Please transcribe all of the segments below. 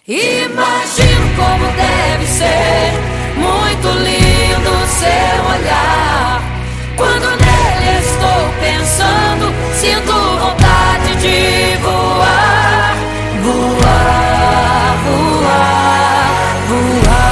Imagino como deve ser muito lindo seu olhar. Quando nele estou pensando, sinto vontade de voar, voar, voar, voar.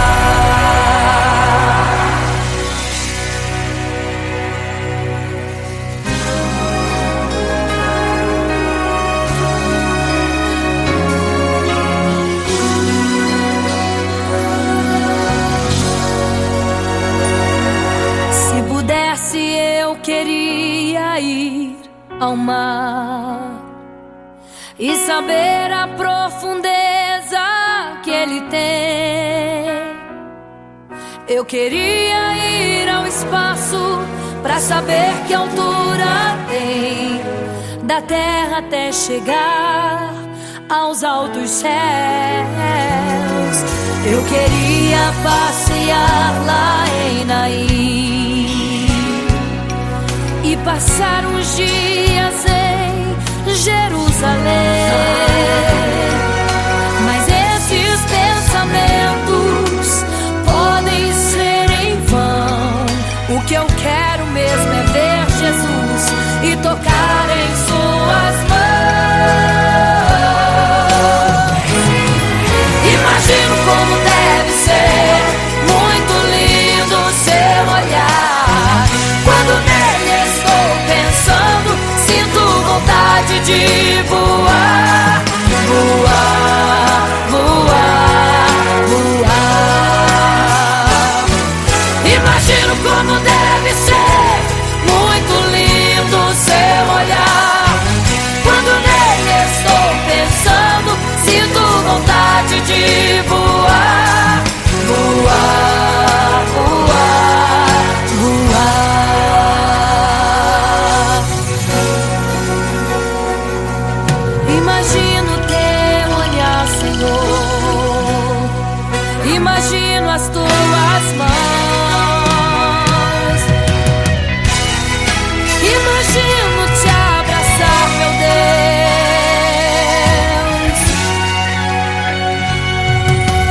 Se pudesse, eu queria ir ao mar e saber a profundeza que ele tem. Eu queria ir ao espaço pra saber que altura tem, da terra até chegar aos altos céus. Eu queria passear lá em Naim e passar uns dias em Jerusalém. Mas esses pensamentos podem ser em vão. O que eu quero mesmo é ver Jesus e tocar em suas mãos. Imagino como deve ser muito lindo seu olhar. Quando nele estou pensando, sinto vontade de voar, voar, voar, voar. Imagino como deve ser muito lindo seu olhar. Quando nele estou pensando, sinto vontade de voar, voar, voar, voar. Imagino teu olhar, Senhor. Imagino as tuas mãos. Imagino te abraçar, meu Deus.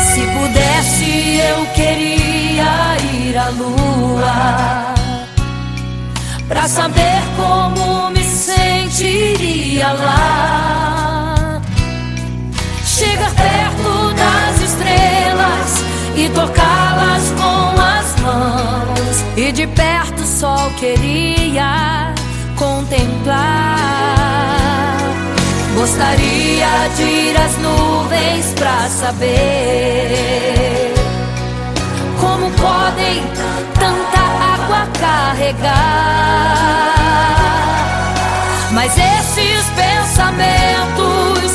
Se pudesse, eu queria ir à lua pra saber como me sentiria lá. Chegar perto das estrelas e tocá-las com as mãos, e de perto só queria contemplar. Gostaria de ir às nuvens pra saber como podem tanta água carregar. Mas esses pensamentos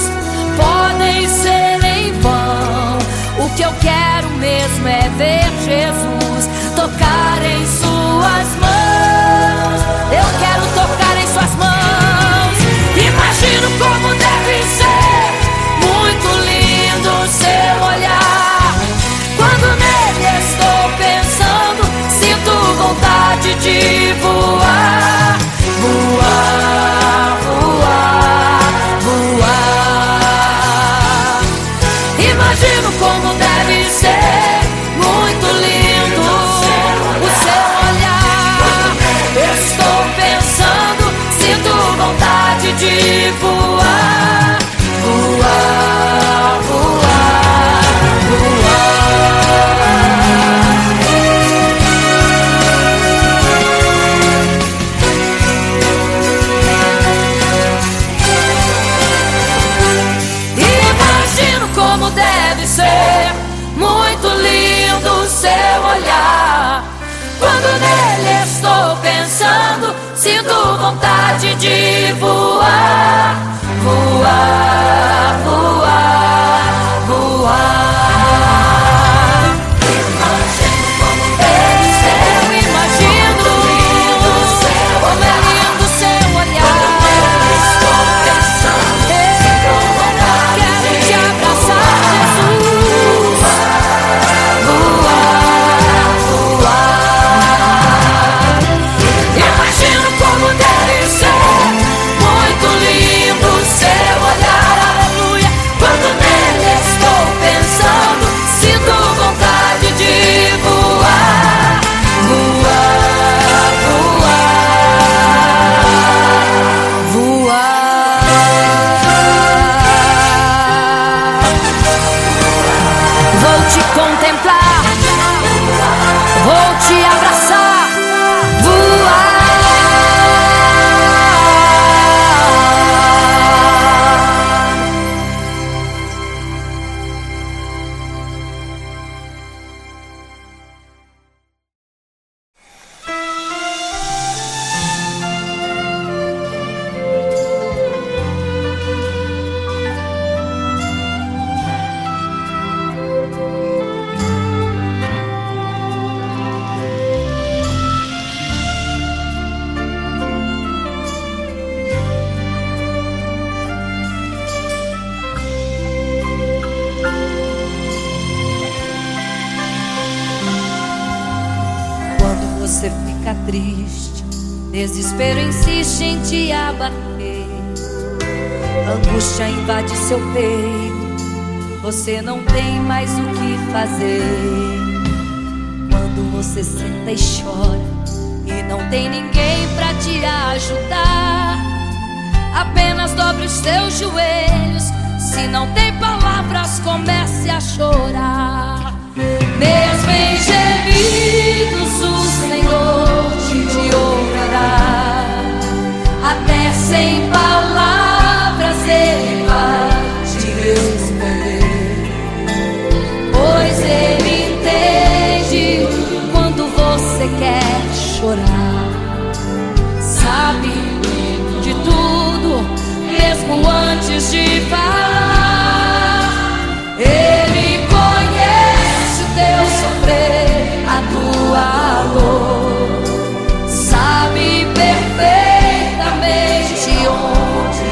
podem ser em vão. O que eu quero mesmo é ver Jesus, tocar em suas mãos. Eu quero tocar em suas mãos. Imagino como deve ser muito lindo seu olhar. Quando nele estou pensando, sinto vontade de voar, voar, voar, voar. Imagino como deve ser muito lindo o seu olhar. Estou pensando, sinto vontade de voar, voar, voar, voar. Imagino como deve ser muito lindo seu olhar. Quando nele estou pensando, sinto vontade de voar, voar, voar, voar. Imagino como deve ser, eu imagino como é lindo seu olhar. Estou pensando, sinto vontade de te abraçar, Jesus. Voar, voar. Imagino como deve ser muito lindo seu olhar, aleluia. contemplar, vou te abraçar, voar. Você fica triste, desespero insiste em te abater, angústia invade seu peito, você não tem mais o que fazer. Quando você senta e chora e não tem ninguém pra te ajudar, apenas dobre os seus joelhos. Se não tem palavras, comece a chorar. Mesmo em gemidos o Senhor te ouvirá, até sem palavras Ele vai te responder, pois Ele entende quando você quer chorar. Sabe de tudo, mesmo antes de falar. Ele conhece o teu sofrer, a tua dor, sabe perfeitamente onde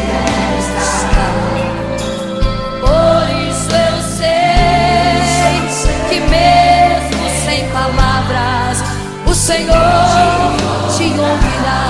está. Por isso eu sei que mesmo sem palavras o Senhor te ouvirá.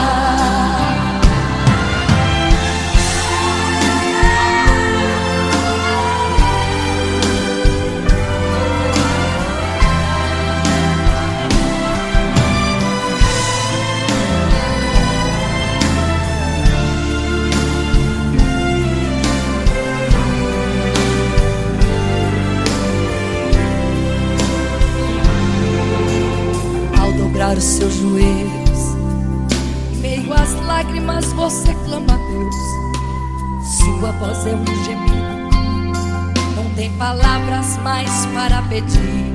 Os seus joelhos, em meio às lágrimas você clama a Deus. Sua voz é um gemido, não tem palavras mais para pedir.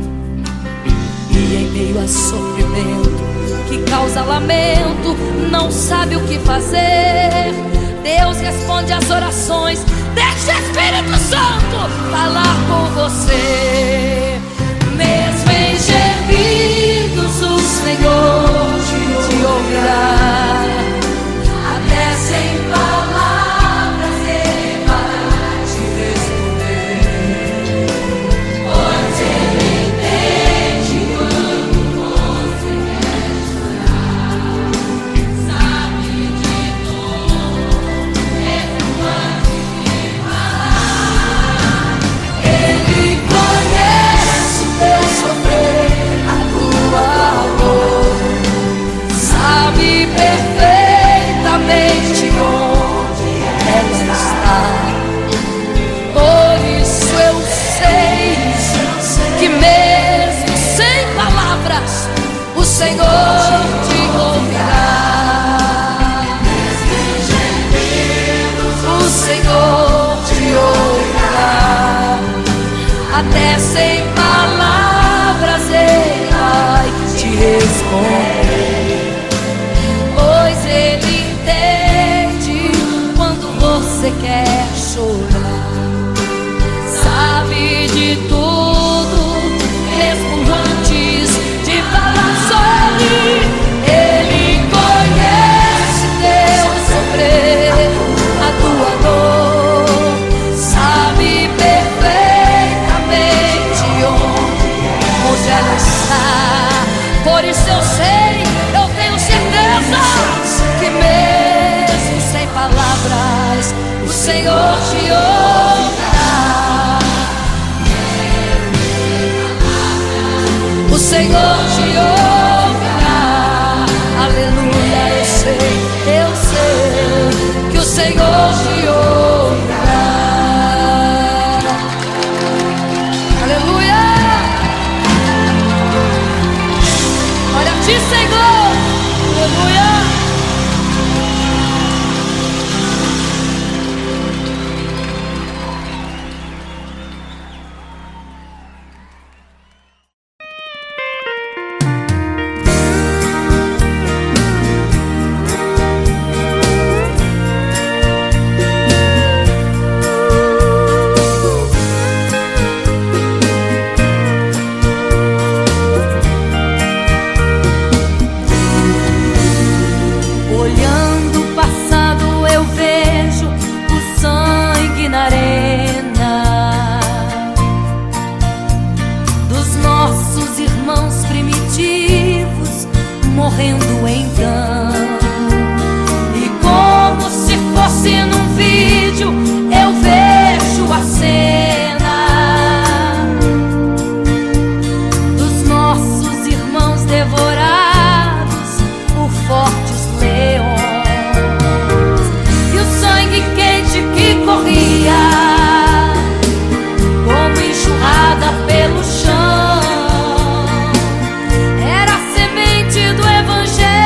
E em meio a sofrimento que causa lamento, não sabe o que fazer. Deus responde às orações, deixa o Espírito Santo falar com você. Mesmo em gemidos o Senhor te ouvirá, até sem palavras Ele vai te responder, pois Ele entende quando você quer chorar. Sabe de tudo, mesmo antes de falar. Ele conhece o teu sofrer, sabe perfeitamente onde ela está. Por isso eu sei que mesmo sem palavras o Senhor te ouvirá. O Senhor te ouvirá, até sem palavras Ele vai te responder, pois Ele entende quando você quer chorar. Sabe de tudo, mesmo antes de falar sobre. Ele conhece teu sofrer, a tua dor, sabe perfeitamente onde ela está. Por isso eu sei, eu tenho certeza que mesmo sem palavras o Senhor te ouvirá. O Senhor te ouvirá. Aleluia, eu sei que o Senhor te ouvirá. Aleluia. correndo então. E como se fosse num vídeo, eu vejo a cena dos nossos irmãos devorados por fortes leões. E o sangue quente que corria como enxurrada pelo chão era a semente do Evangelho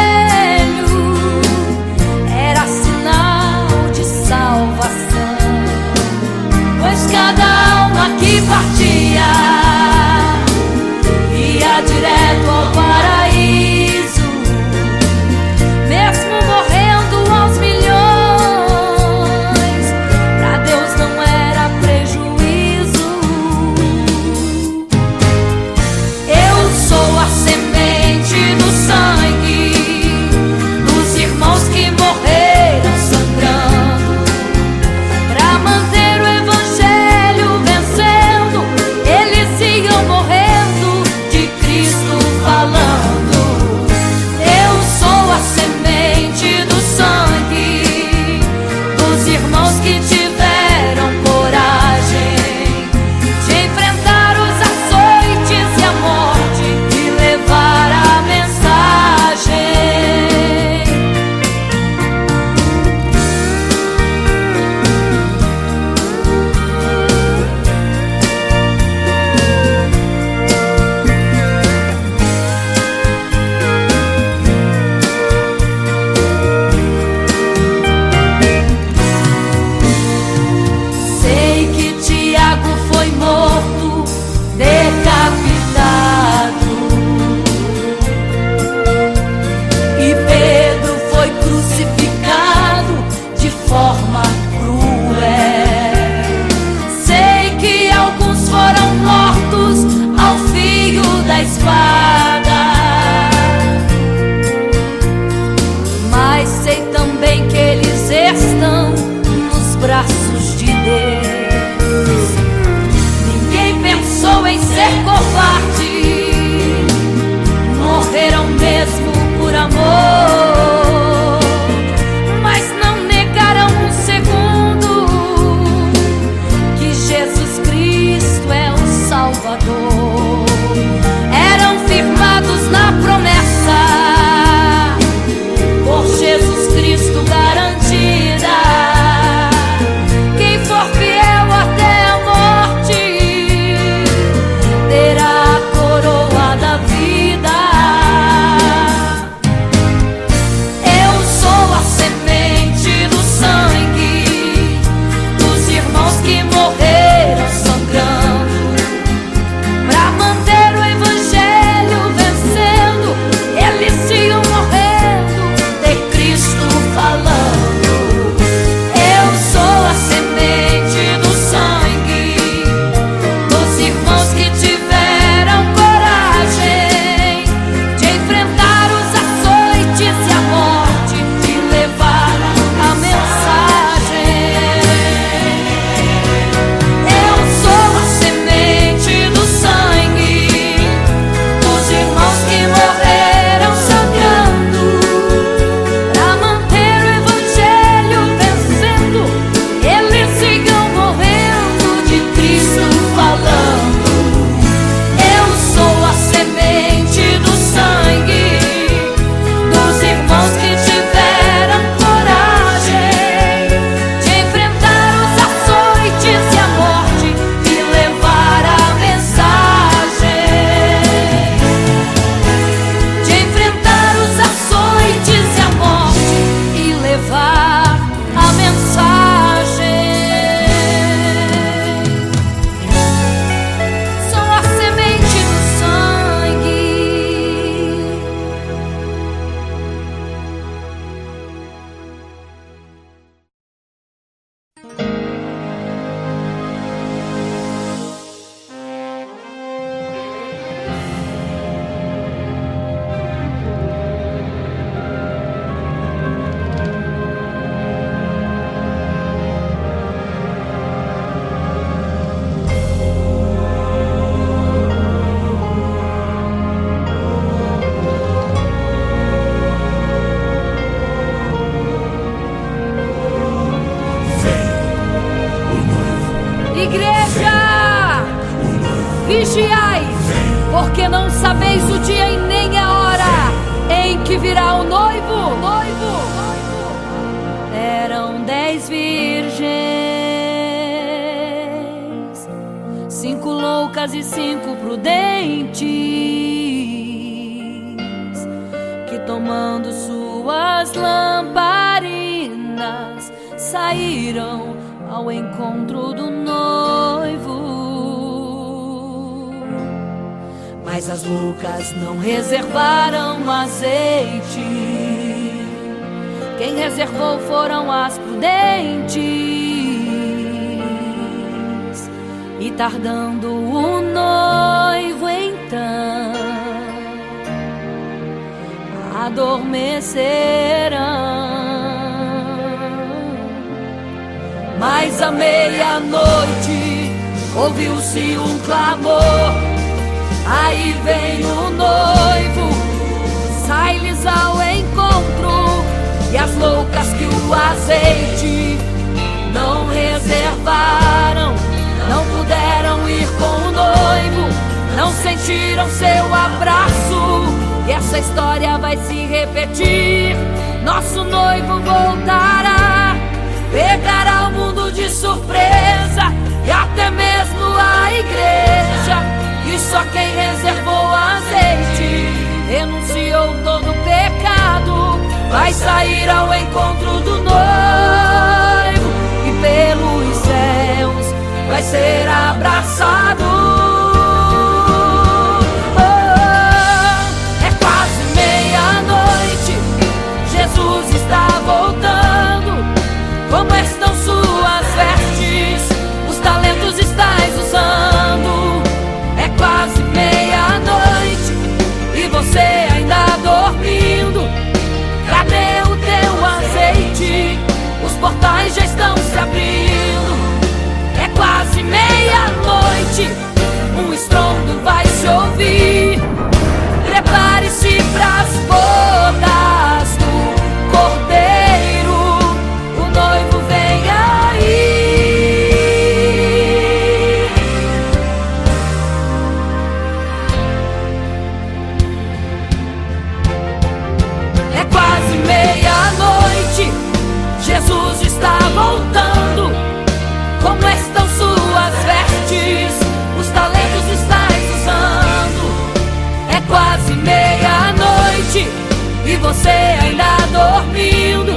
vigiai, porque não sabeis o dia e nem a hora em que virá o noivo. Eram 10 virgens, 5 loucas e 5 prudentes, que tomando suas lamparinas saíram ao encontro do noivo. Mas as loucas não reservaram azeite, quem reservou foram as prudentes. E tardando o noivo então, adormecerão. Mas à meia-noite ouviu-se um clamor: aí vem o noivo, sai-lhes ao encontro. E as loucas que o azeite não reservaram, não puderam ir com o noivo, não sentiram seu abraço. E essa história vai se repetir. Nosso noivo voltará, pegará o mundo de surpresa, e até mesmo a igreja. E só quem reservou azeite, renunciou todo o pecado, vai sair ao encontro do noivo, e pelos céus vai ser abraçado. É quase meia-noite, Jesus está voltando. Como estão suas vestes? Os talentos estais usando. É quase meia-noite e você ainda dormindo. Cadê o teu azeite? Os portais já estão se abrindo. É quase meia-noite, um estrondo vai se ouvir. Prepare-se pras bodas do Cordeiro, o noivo vem aí. É quase meia-noite, Jesus está voltando. Como estão suas vestes? Os talentos estais usando. É quase meia-noite e você ainda dormindo.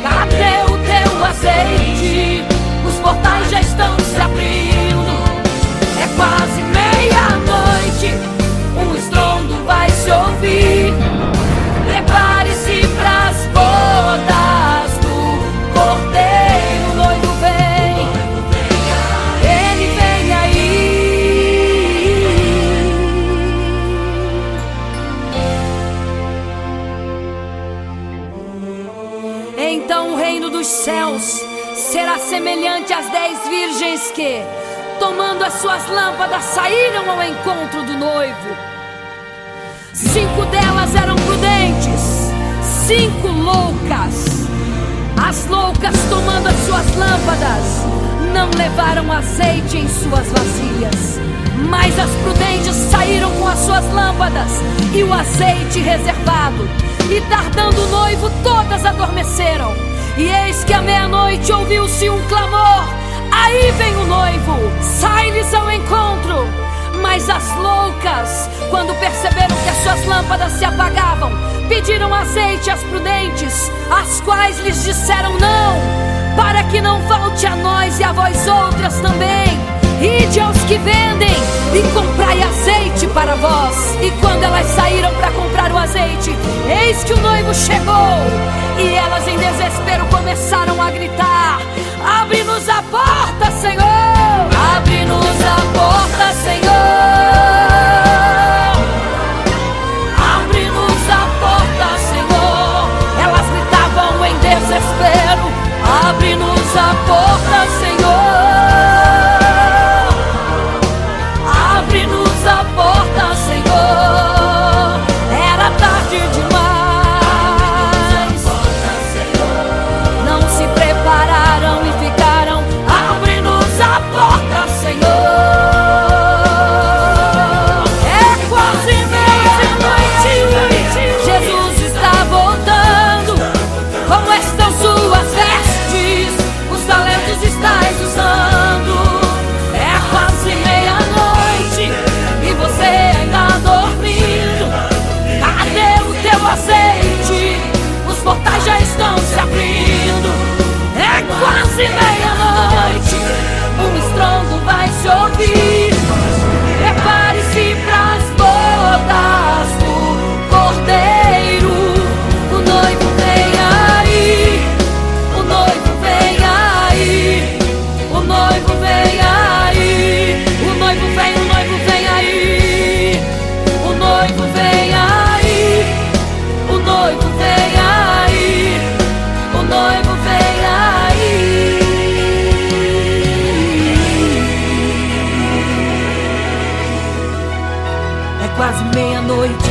Cadê o teu azeite? Os portais já estão se abrindo. É quase meia-noite, um estrondo vai se ouvir. Prepare-se pras bodas do Cordeiro, o noivo vem, ele vem aí. Então o reino dos céus será semelhante às 10 virgens que, tomando as suas lâmpadas, saíram ao encontro do noivo. 5 delas eram prudentes, 5 loucas. As loucas, tomando as suas lâmpadas, não levaram azeite em suas vasilhas. Mas as prudentes saíram com as suas lâmpadas e o azeite reservado. E tardando o noivo, todas adormeceram. E eis que à meia-noite ouviu-se um clamor: aí vem o noivo, sai-lhes ao encontro. Mas as loucas, quando perceberam que as suas lâmpadas se apagavam, pediram azeite às prudentes, as quais lhes disseram: não, para que não falte a nós e a vós outras também. Ide aos que vendem e comprai azeite para vós. E quando elas saíram para comprar o azeite, eis que o noivo chegou. E elas em desespero começaram a gritar: abre-nos a porta, Senhor! Abre-nos a porta, Senhor! Abre-nos a porta, Senhor! Elas gritavam em desespero: abre-nos a porta, Senhor! Abre-nos a porta, Senhor! Era tarde demais. Não se prepararam e ficaram: abre-nos a porta, Senhor! quase meia-noite, um estrondo vai se ouvir. Prepare-se pras bodas do Cordeiro. O noivo vem aí, o noivo vem aí, o noivo vem aí, o noivo vem, o noivo vem aí, o noivo vem aí, o noivo vem aí, o noivo vem aí. É quase meia-noite.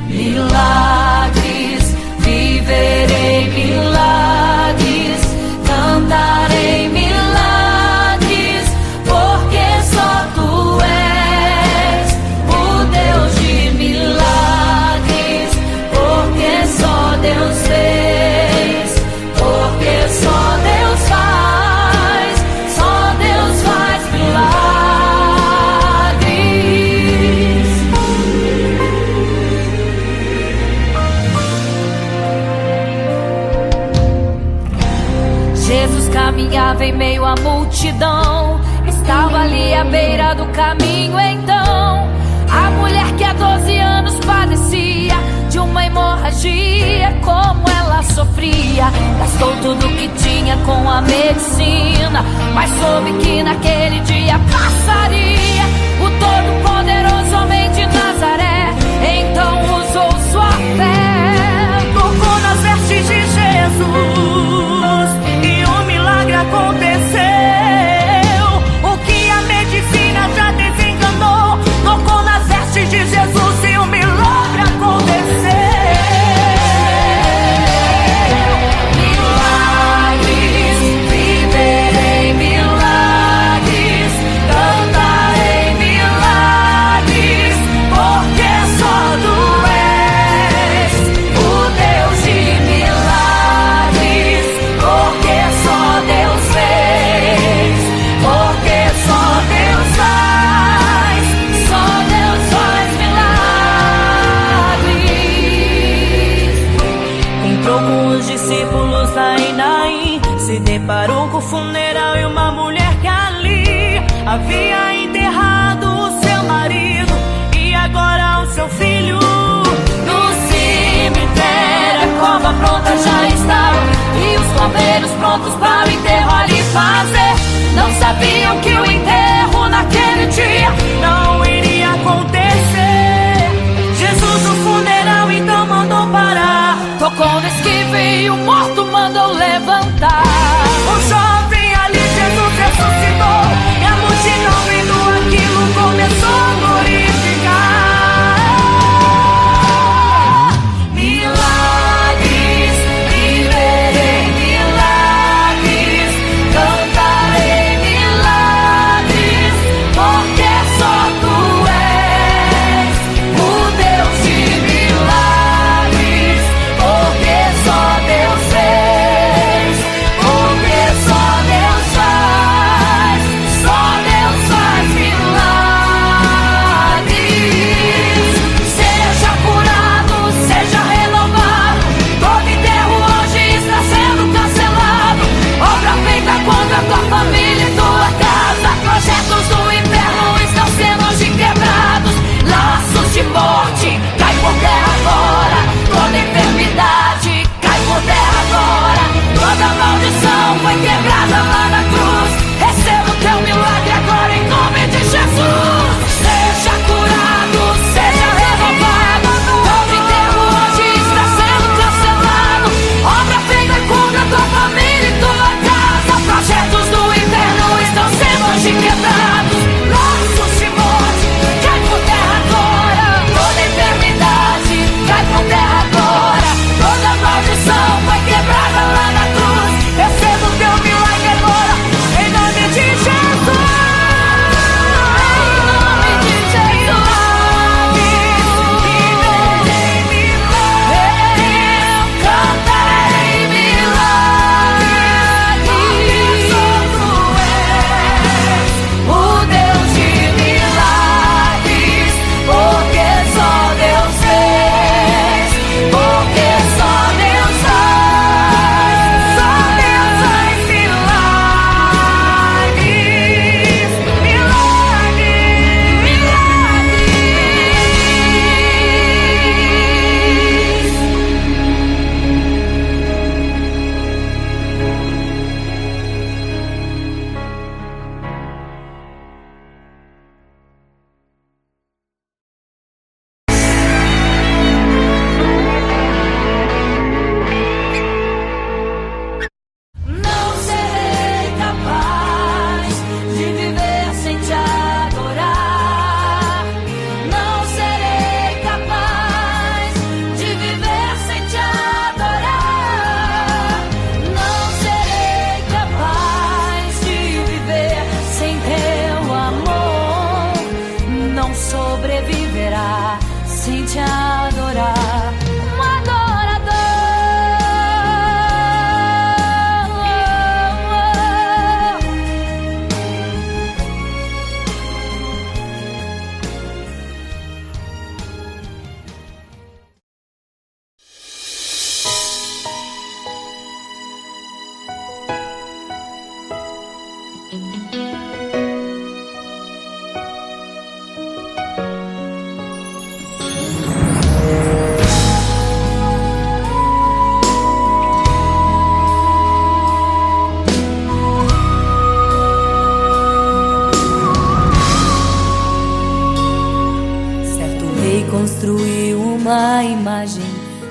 Milagres, viverei milagres, cantarei milagres, porque só tu és o Deus de milagres, porque só Deus fez, porque só Deus faz milagres. Jesus caminhava em meio à multidão, estava ali à beira do caminho. Então a mulher que há 12 anos padecia de uma hemorragia, como ela sofria, gastou tudo que tinha com a medicina, mas soube que naquele dia passaria o todo-poderoso homem de Nazaré. Então usou sua fé, tocou nas vestes de Jesus e o milagre aconteceu. O que a medicina já desenganou, tocou nas vestes de Jesus e o milagre aconteceu. Milagres, viverei milagres, cantarei milagres, porque só tu és o Deus de milagres, porque só Deus fez, porque só Deus faz milagres. Entrou com os discípulos lá em Naim, se deparou com o funeral e uma mulher que ali havia enterrado o seu marido e agora o seu filho. No cemitério a cova pronta já estava e os bombeiros prontos para o enterro ali fazer. Não sabiam que o enterro naquele dia Não iria acontecer. Jesus no funeral então mandou parar. Tocou no esquive e o morto mandou levantar. O jovem ali, Jesus ressuscitou, e a multidão vendo aquilo começou a glorificar. milagres, viverei milagres, cantarei milagres, porque só tu és o Deus de milagres, porque só Deus fez, porque só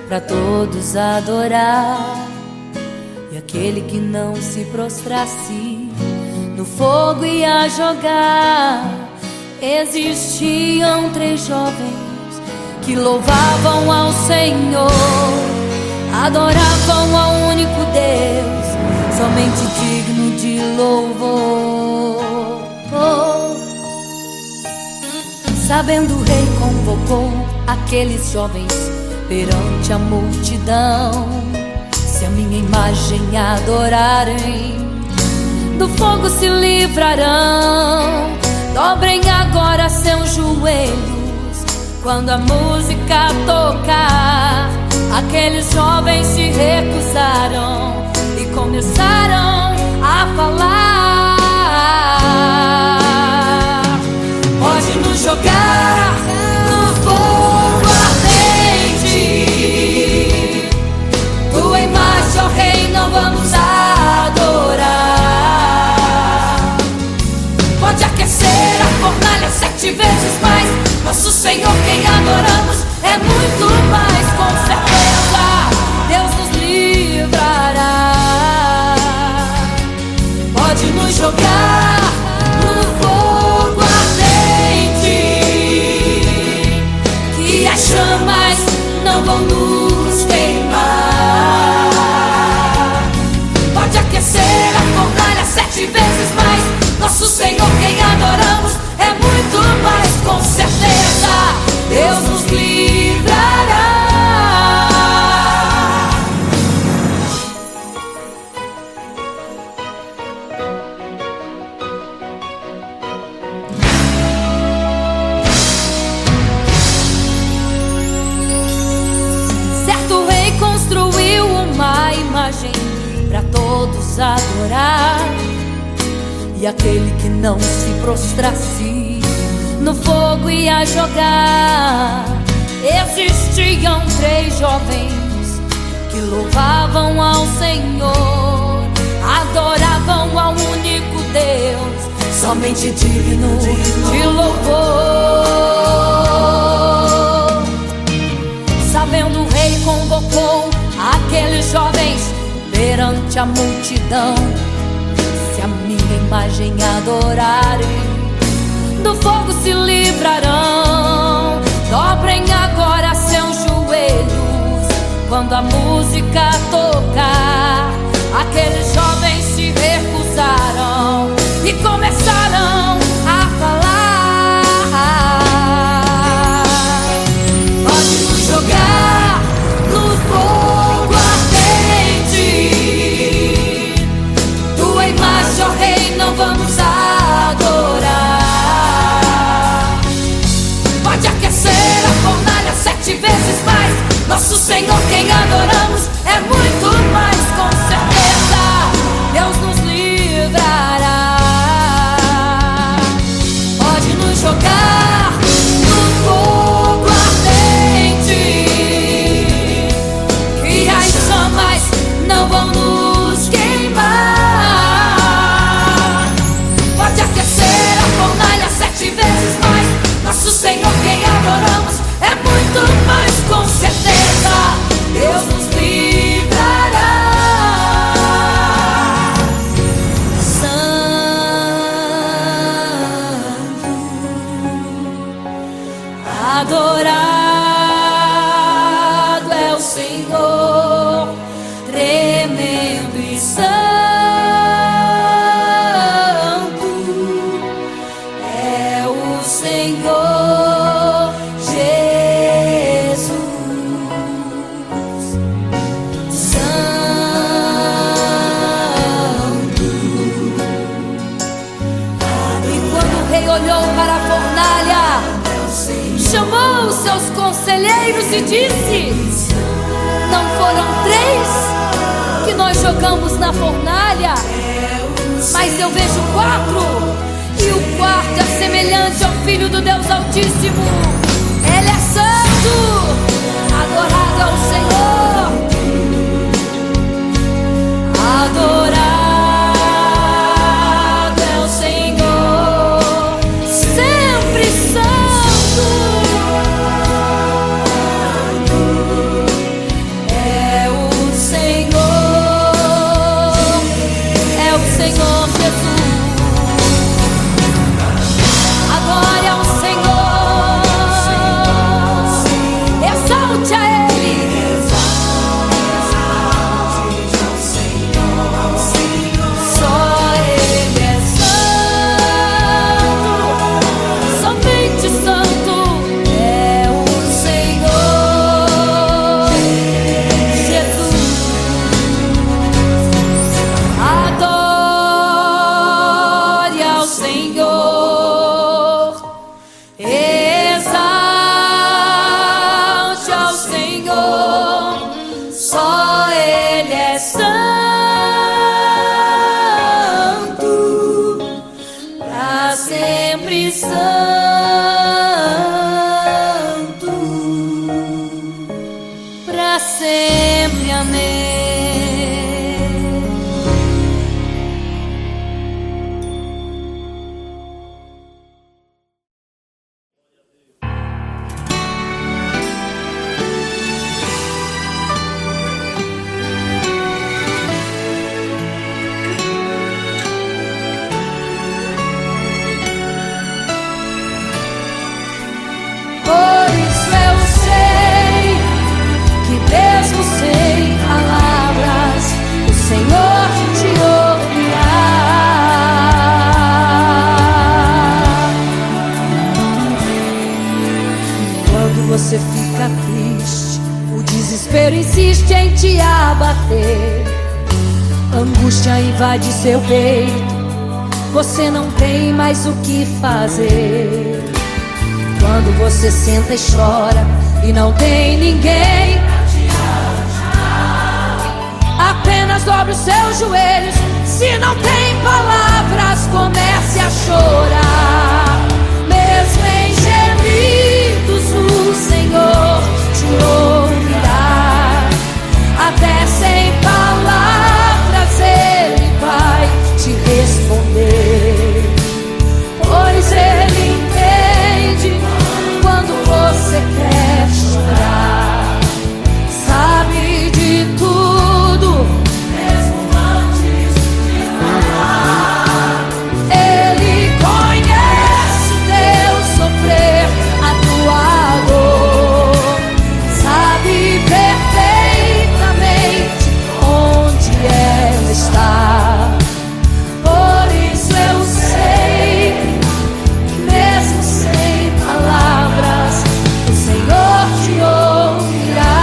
pra todos adorar. E aquele que não se prostrasse no fogo ia jogar. Existiam 3 jovens que louvavam ao Senhor, adoravam ao único Deus, somente digno de louvor. Sabendo o rei convocou aqueles jovens perante a multidão. Se a minha imagem adorarem, do fogo se livrarão. Dobrem agora seus joelhos quando a música tocar. Aqueles jovens se recusaram e começaram a falar: pode nos jogar no fogo ardente, tua imagem, ó Rei, não vamos adorar. Pode aquecer a fornalha 7 vezes mais, nosso Senhor quem adoramos é muito mais. Com certeza Deus nos livrará. Pode nos jogar no fogo ardente, que as chamas não vão nos queimar. Pode aquecer a fornalha 7 vezes mais, nosso Senhor quem adoramos é muito mais. Com certeza Deus nos livrará. Certo rei construiu uma imagem para todos adorar. E aquele que não se prostrasse no fogo ia jogar. Existiam 3 jovens que louvavam ao Senhor, adoravam ao único Deus, somente digno de louvor. Sabendo o rei convocou aqueles jovens perante a multidão. Se a minha imagem adorarem, do fogo se livrarão. Dobrem agora seus joelhos quando a música tocar. Aqueles jovens se recusaram e começaram a falar: pode nos jogar no fogo ardente, tua imagem, ó Rei, não vamos adorar. Pode aquecer a fornalha 7 vezes mais, nosso Senhor quem adoramos é muito mais. Com certeza Deus nos livrará. Pode nos jogar no fogo ardente, que as chamas não vão nos queimar. Pode aquecer a fornalha 7 vezes mais, nosso Senhor quem adoramos é muito mais. Com certeza Deus nos livrará. Santo, adorado é o Senhor, tremendo e santo é o Senhor Jesus. Santo. E quando o rei olhou para a fornalha, chamou os seus conselheiros e disse: não foram 3 que nós jogamos na fornalha, mas eu vejo 4, e o quarto é semelhante ao Filho do Deus Altíssimo. Ele é santo, adorado ao Senhor, adorado é o Senhor, sempre santo. sempre. Amém. Por isso eu sei que mesmo sem palavras o Senhor te ouvirá. Quando você fica triste, o desespero insiste em te abater, angústia invade seu peito, você não tem mais o que fazer. Quando você senta e chora e não tem ninguém, apenas dobre os seus joelhos. Se não tem palavras, comece a chorar. Mesmo em gemidos, o Senhor te ouvirá. Até sem palavras Ele vai te responder, pois Ele entende quando você quer chorar. Sabe de tudo, mesmo antes de falar. Ele conhece o teu sofrer, a tua dor. Sabe perfeitamente onde ela está. Por isso eu sei que mesmo sem palavras o Senhor te ouvirá.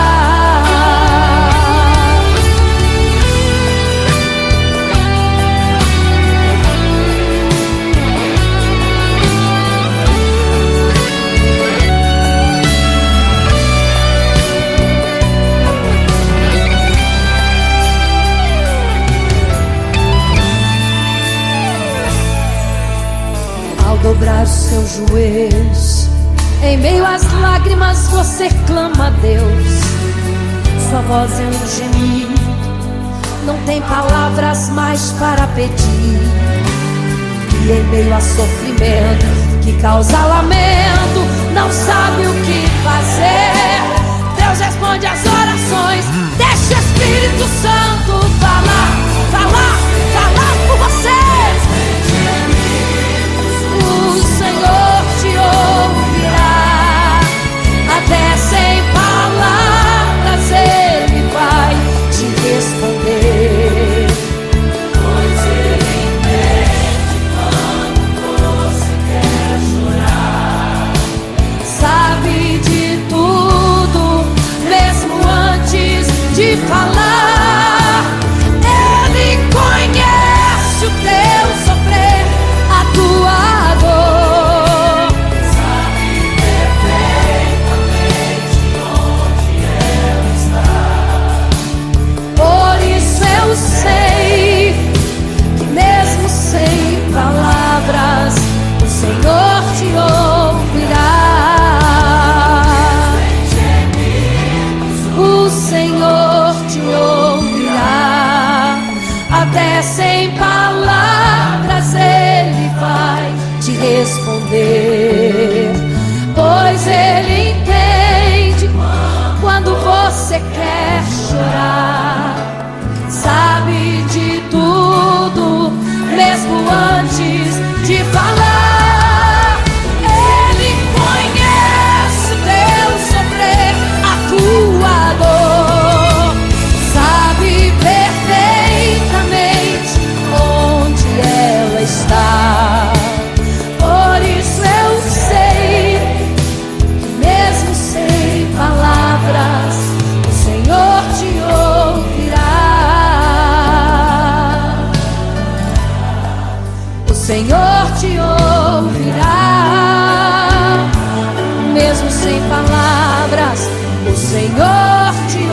Ao dobrar os seus joelhos, em meio às lágrimas você clama a Deus. Sua voz é um gemido, não tem palavras mais para pedir. E em meio a sofrimento que causa lamento, não sabe o que fazer. Deus responde às orações, deixa o Espírito Santo falar, falar, falar por você. O Senhor te ouvirá. Até sem palavras Ele vai te responder, pois Ele entende quando você quer chorar. Sabe de tudo, mesmo antes de falar. Ele conhece o teu sofrer, a tua dor. Sabe perfeitamente onde ela está. Por isso eu sei que mesmo sem palavras o Senhor te ouvirá. O Senhor te ouvirá. Até sem palavras Ele vai te responder, pois Ele entende quando você quer chorar. Sabe de tudo, mesmo antes de falar. Ele conhece o teu sofrer, a tua dor. Sabe perfeitamente onde ela está. Por isso eu sei que mesmo sem palavras o Senhor te ouvirá. O Senhor te ouvirá. Mesmo sem palavras o Senhor te ouvirá.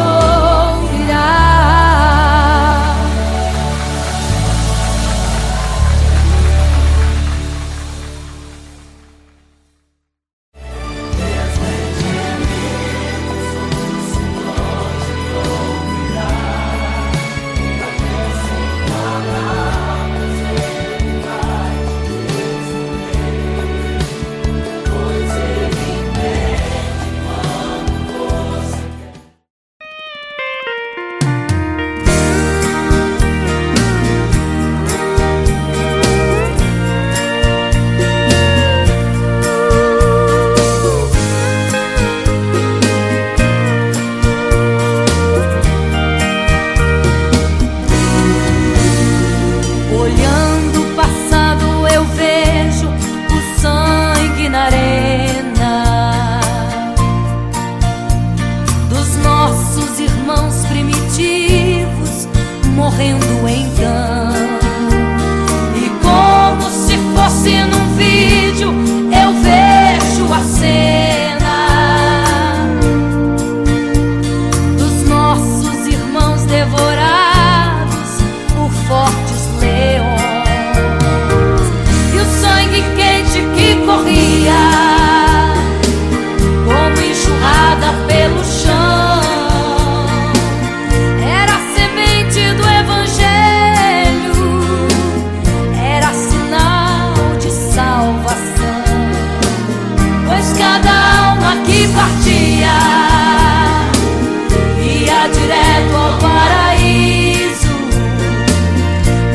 ia direto ao paraíso,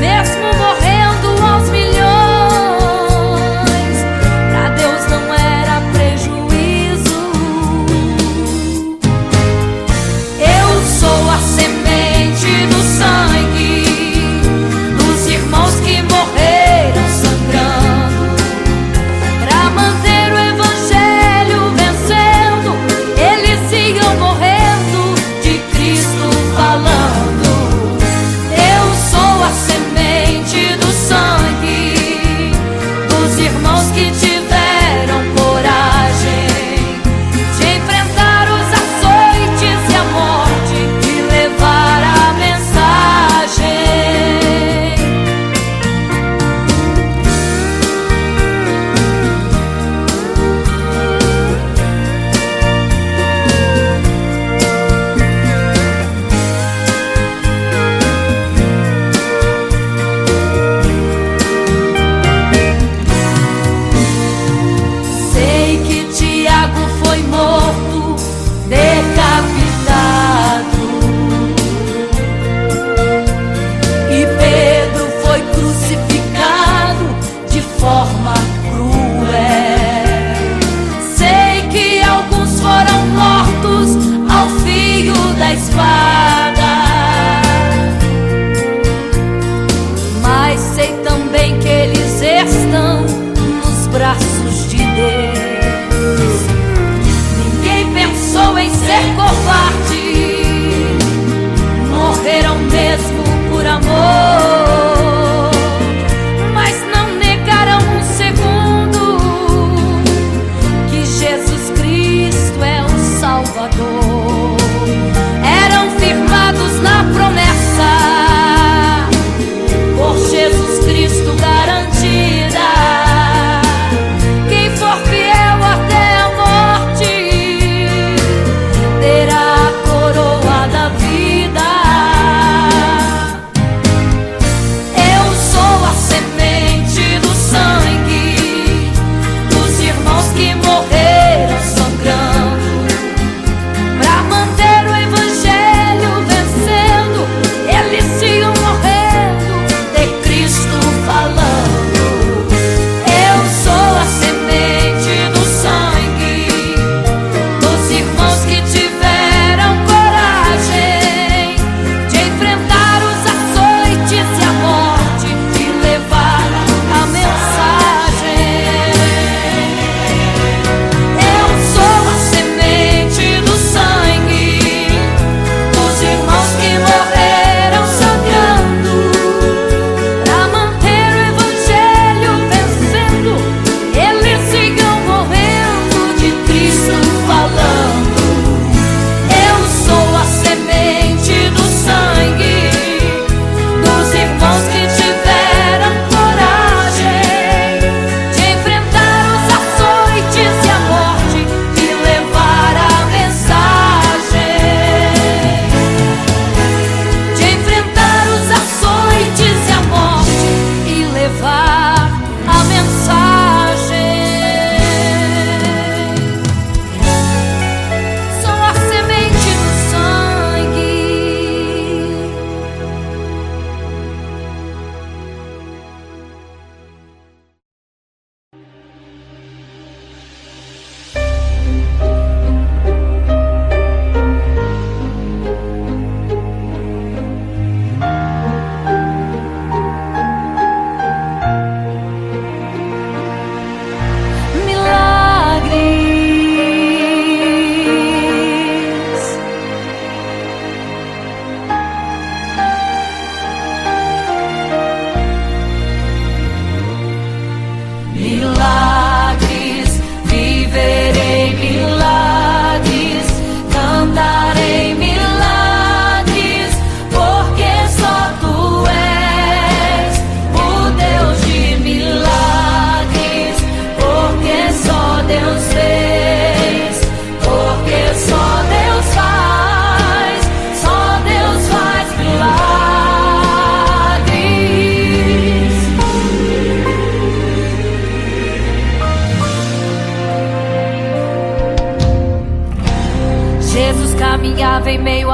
mesmo morrendo aos milhões. Pra Deus não era prejuízo. Eu sou a semente do sangue dos irmãos que morreram sangrando pra manter o evangelho vencendo. Eles iam morrendo, de Cristo falando.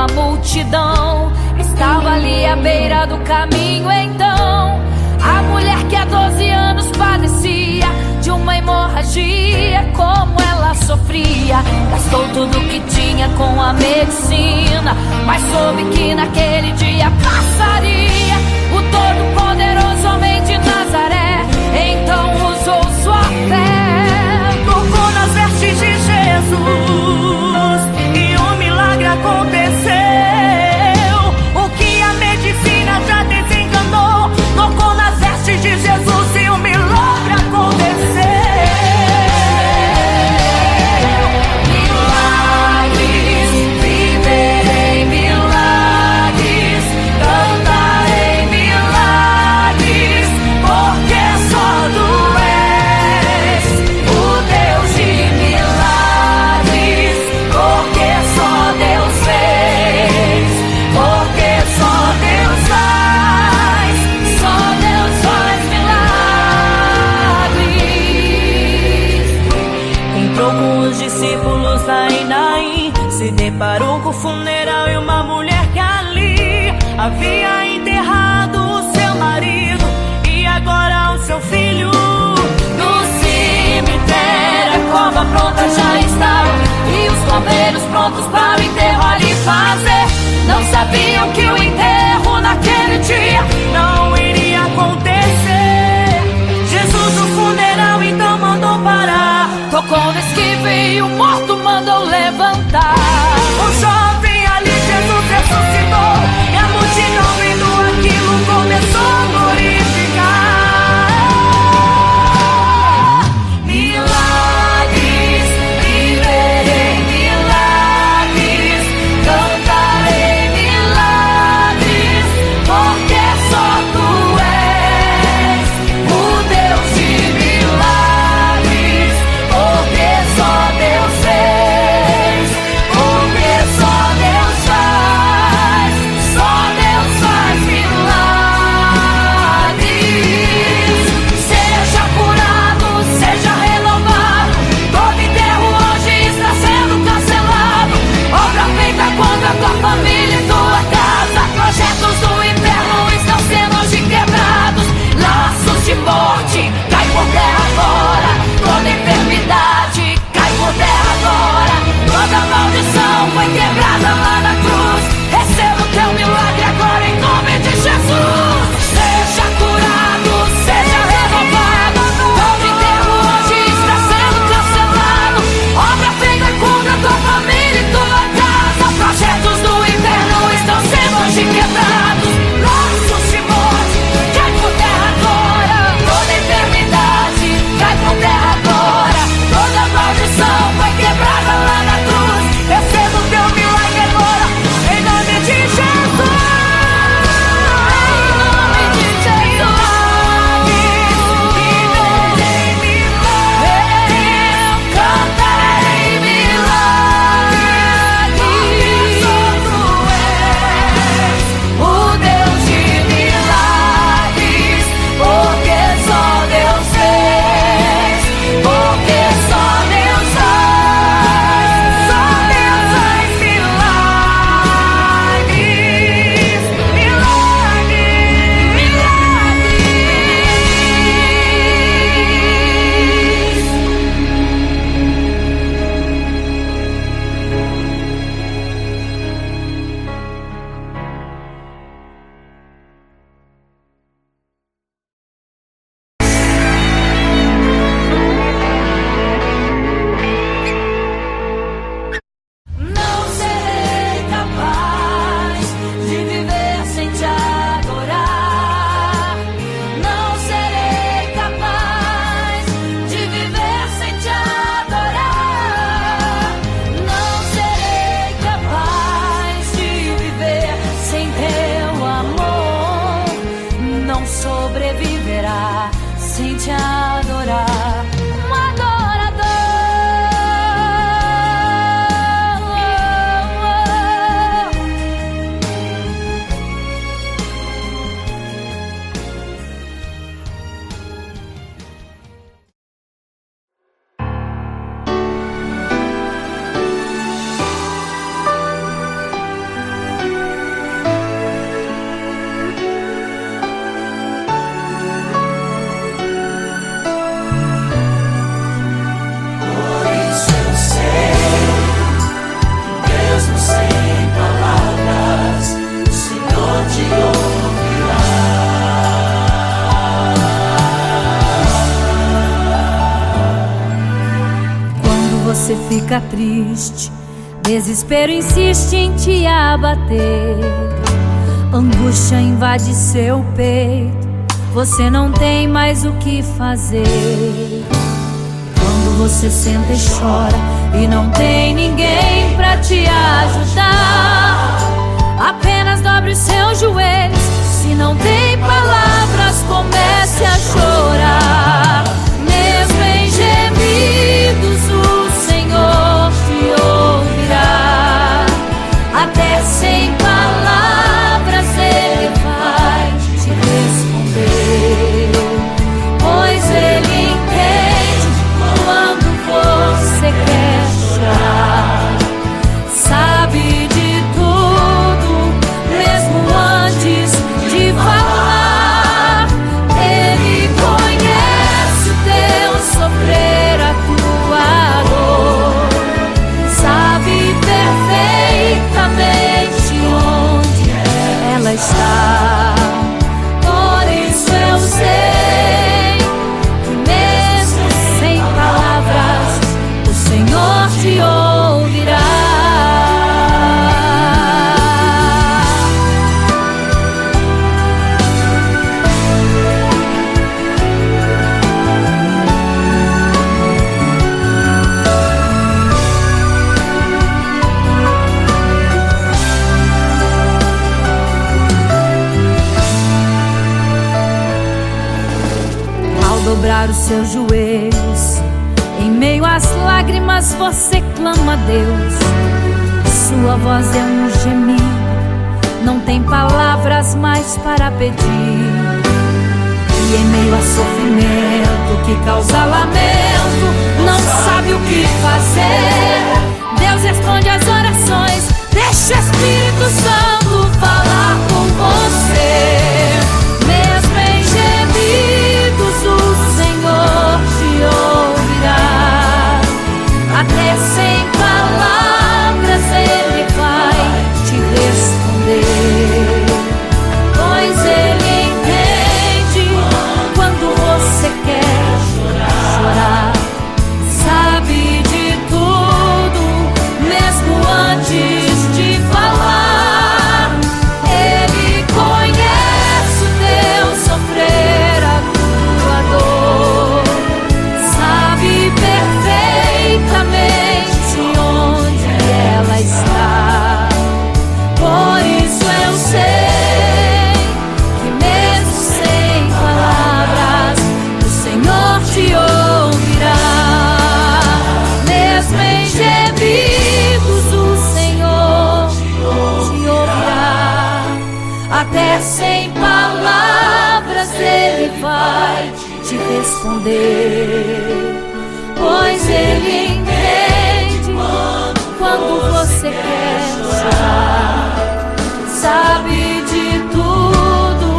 a multidão. Estava ali à beira do caminho então a mulher que há 12 anos padecia de uma hemorragia. Como ela sofria, gastou tudo que tinha com a medicina, mas soube que naquele dia passaria o todo-poderoso homem de Nazaré. Então usou sua fé, tocou nas vestes de Jesus e um milagre aconteceu. O que a medicina já desenganou, tocou nas vestes de Jesus e um milagre aconteceu. Milagres, viverei milagres, cantarei milagres, porque só tu és o Deus de milagres, porque só Deus fez, porque só Deus faz, só Deus faz milagres. Entrou com os discípulos lá em Naim, se deparou com o funeral e uma mulher que ali havia enterrado o seu marido e agora o seu filho. No cemitério a cova pronta já estava e os coveiros prontos para o enterro ali fazer. Não sabiam que o enterro naquele dia não iria acontecer. Jesus no funeral então mandou parar, tocou no esquife e o morto mandou levantar. o jovem ali Jesus ressuscitou e a multidão vendo aquilo começou a glorificar. Milagres, viverei milagres, cantarei milagres, porque só tu és o Deus de milagres, porque só Deus fez, porque só Deus faz, só Deus faz milagres. Seja curado, seja renovado, todo enterro hoje está sendo cancelado. Obra feita contra tua família e tua casa, projetos do inferno estão sendo hoje quebrados. Laços de morte cai por terra agora, toda enfermidade cai por terra agora, toda maldição foi quebrada lá na cruz. Receba o teu milagre agora em nome de Jesus. Seja curado, seja renovado, todo enterro hoje está sendo cancelado. Obra feita contra tua família e tua casa, projetos do inferno estão sendo hoje quebrados. Laços de morte cai por terra agora, toda enfermidade cai por terra agora, toda maldição foi quebrada lá na cruz. Receba o teu milagre agora em nome de Jesus. Não serei capaz de viver sem te adorar. Não serei capaz de viver sem te adorar. Não serei capaz de viver sem teu amor. Não sobreviverá sem te adorar. Um adorador. fica triste, desespero insiste em te abater, angústia invade seu peito, você não tem mais o que fazer. Quando você senta e chora e não tem ninguém pra te ajudar, apenas dobre os seus joelhos. Se não tem palavras, comece a chorar. Mesmo em gemidos, o Senhor te ouvirá. Até sem palavras Ele vai te responder, pois Ele entende quando você quer chorar. Sabe de tudo, mesmo antes de falar. Ele conhece o teu sofrer, a tua dor. Sabe perfeitamente onde ela está. Por isso eu sei que mesmo sem palavras o Senhor te ouvirá. Dobrar os seus joelhos, em meio às lágrimas você clama a Deus. Sua voz é um gemido, não tem palavras mais para pedir. E em meio a sofrimento que causa lamento, não sabe o que fazer. Deus responde às orações, deixa o Espírito Santo falar com você. Mesmo em gemidos o Senhor te ouvirá. Até sem palavras Ele vai te responder, pois Ele entende quando você quer chorar. Sabe de tudo, mesmo antes de falar. Ele conhece o teu sofrer, a tua dor. Sabe perfeitamente onde ela está. Por isso eu sei que mesmo sem palavras o Senhor te ouvirá. Mesmo em gemidos o Senhor te ouvirá. Até sem palavras Ele vai te responder, pois Ele entende quando você quer chorar. Sabe de tudo,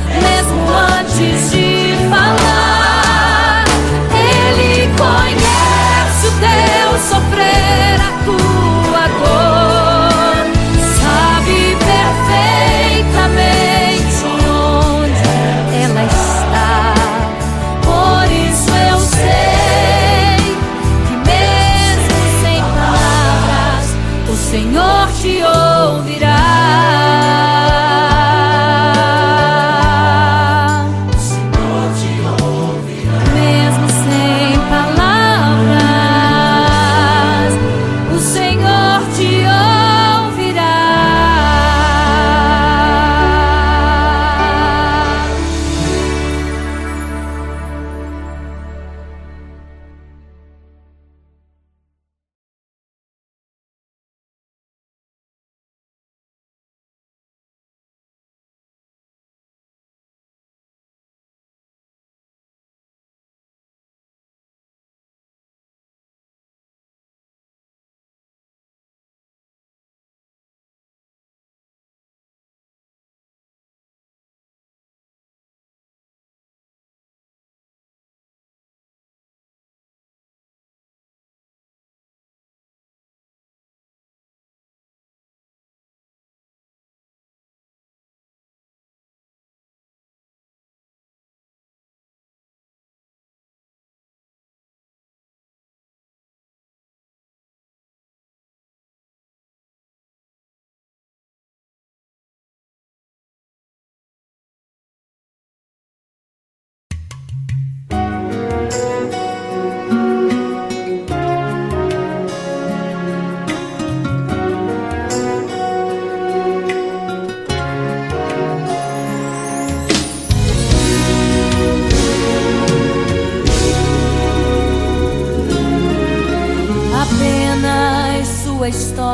mesmo antes de falar. Ele conhece o teu sofrer, a tua dor. Sabe perfeitamente onde ela está. Por isso eu sei que mesmo sem palavras o Senhor te ouvirá.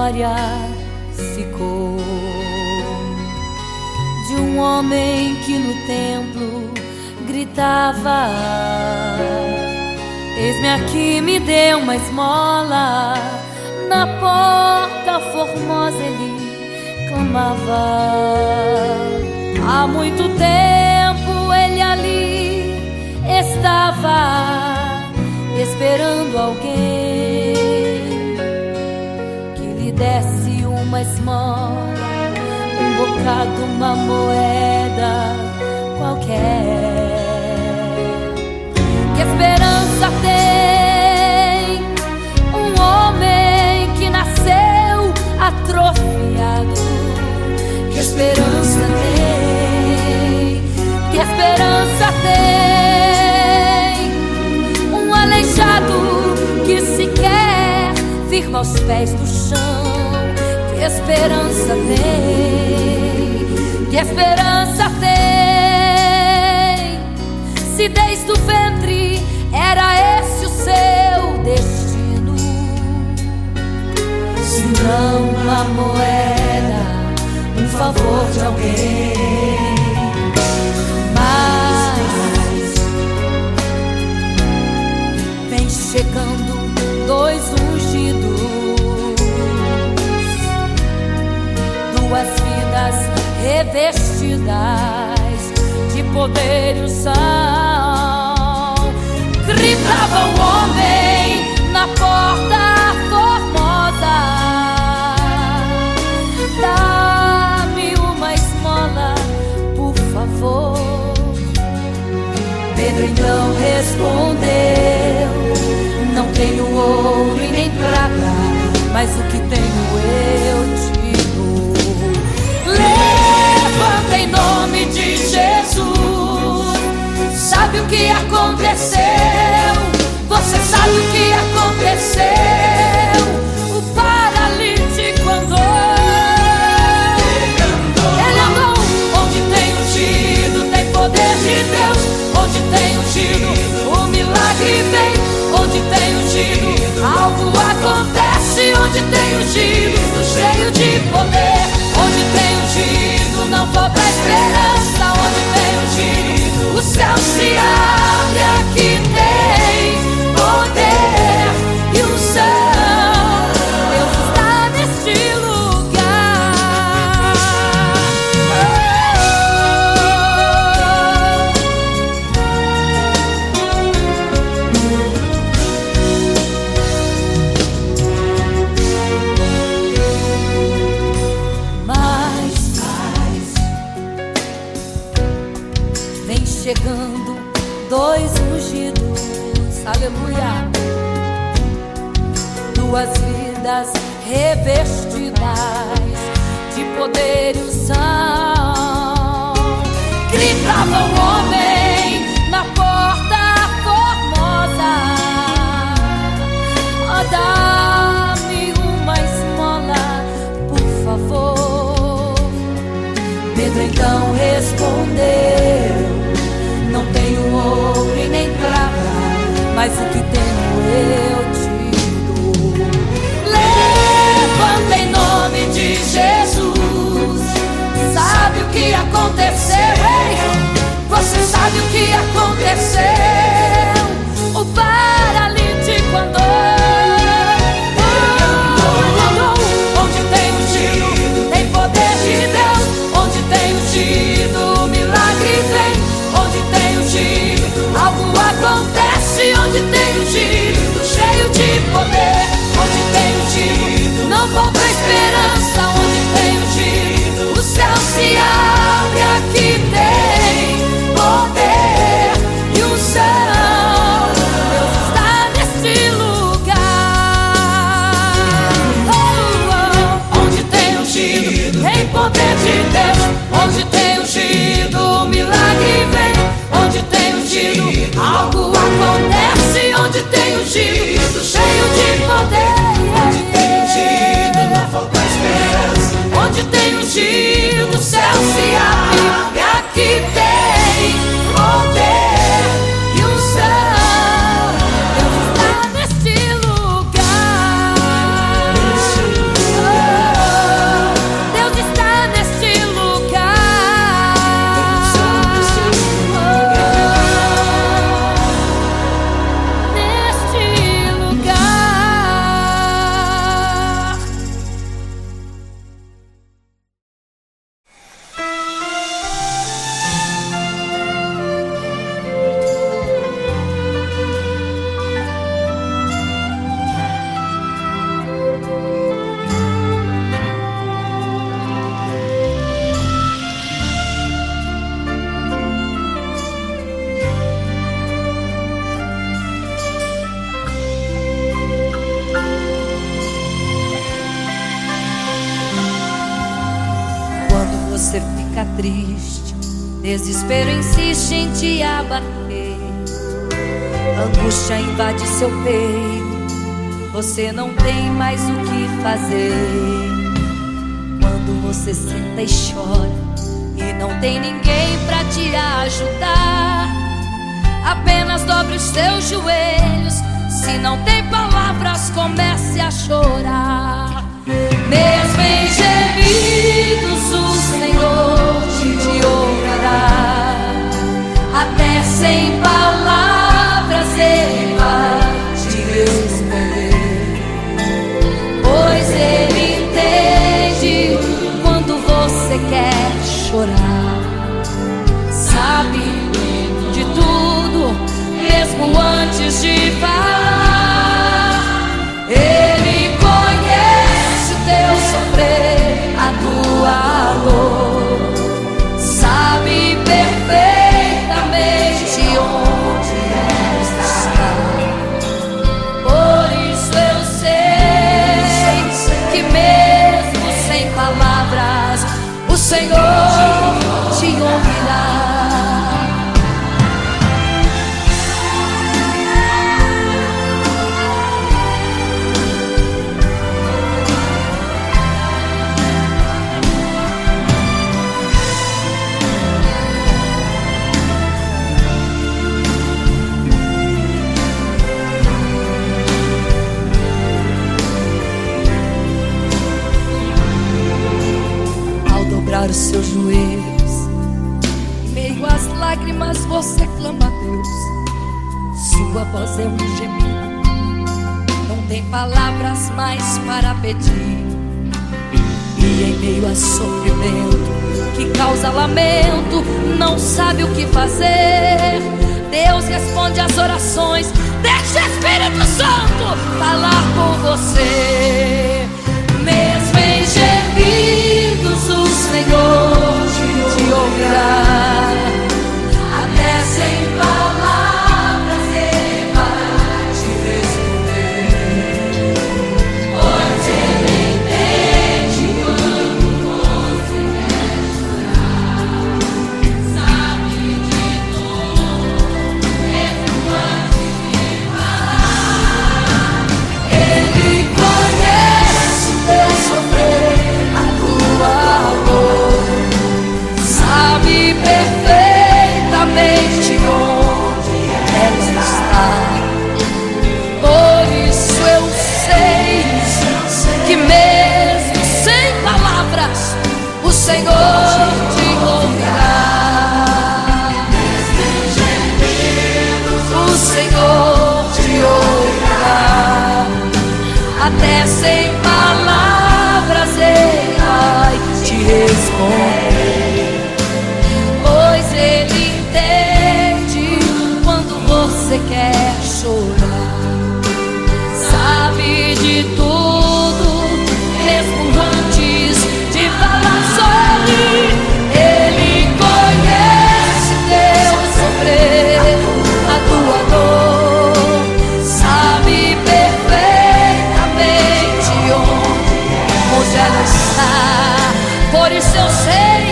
memória ficou de um homem que no templo gritava: eis-me aqui, me dê uma esmola. Na porta formosa ele clamava. Há muito tempo ele ali estava esperando alguém que lhe desse uma esmola, um bocado, uma moeda qualquer. Que esperança tem um homem que nasceu atrofiado? Que esperança tem? Que esperança tem um aleijado que sequer firma os pés no chão? Que esperança tem? Que esperança tem? Se desde o ventre era esse o seu destino, se não uma moeda, um favor de alguém. Mas vem chegando dois ungidos, duas vidas revestidas de poder e unção. Gritava o homem na porta formosa: dá-me uma esmola, por favor. Pedro então respondeu: não tenho ouro e nem prata, mas o que tenho eu te dou. Levanta em nome de Jesus. Sabe o que aconteceu? Você sabe o que aconteceu? O paralítico andou. Ele andou. Onde tem ungido, tem poder de Deus. Onde tem ungido, o milagre vem. Onde tem ungido, algo acontece. Onde tem ungido, cheio de poder. Onde tem ungido, não falta esperança. Onde tem ungido, o céu se abre. Aqui tem poder e unção. Deus está neste lugar. Mas vem chegando dois ungidos, aleluia, duas vidas revestidas de poder e unção. Gritava o homem na porta formosa: oh, dá-me uma esmola, por favor. Pedro então respondeu: não tenho ouro e nem prata, mas o que tenho eu te dou. Levanta em nome de Jesus. Sabe o que aconteceu? Ei, você sabe o que aconteceu? O paralítico andou. Onde tem ungido, tem poder de Deus. Onde tem ungido, o milagre vem. Onde tem ungido, algo acontece. Onde tem ungido, cheio de poder. Onde tem ungido, não falta esperança. Onde tem ungido, o céu se abre. Aqui você fica triste, desespero insiste em te abater, angústia invade seu peito, você não tem mais o que fazer. Quando você senta e chora e não tem ninguém pra te ajudar, apenas dobre os seus joelhos. Se não tem palavras, comece a chorar. Mesmo em gemidos, o Senhor te ouvirá. Até sem palavras Ele vai te responder, pois Ele entende quando você quer chorar. Sabe de tudo, mesmo antes de falar. Ele conhece o teu sofrer, a tua dor, sabe perfeitamente onde está. Por isso eu sei que mesmo sem palavras o Senhor te ouvirá. Os seus joelhos, em meio às lágrimas você clama a Deus. Sua voz é um gemido, não tem palavras mais para pedir. E em meio a sofrimento que causa lamento, não sabe o que fazer. Deus responde às orações, deixa o Espírito Santo falar por você. Mesmo em gemidos o Senhor te ouvirá. Até sem palavras Ele vai te responder, pois Ele entende quando você quer chorar. Sabe de tudo, mesmo antes de falar. Ele conhece o teu sofrer, sabe perfeitamente onde ela está. Por isso eu sei que mesmo sem palavras o Senhor te ouvirá. O Senhor te ouvirá. Até sem palavras Ele vai te responder, pois Ele entende quando você quer chorar. Sabe de tudo, mesmo antes de falar sobre. Ele conhece teu sofrer, a tua dor, sabe perfeitamente onde ela está. Por isso eu sei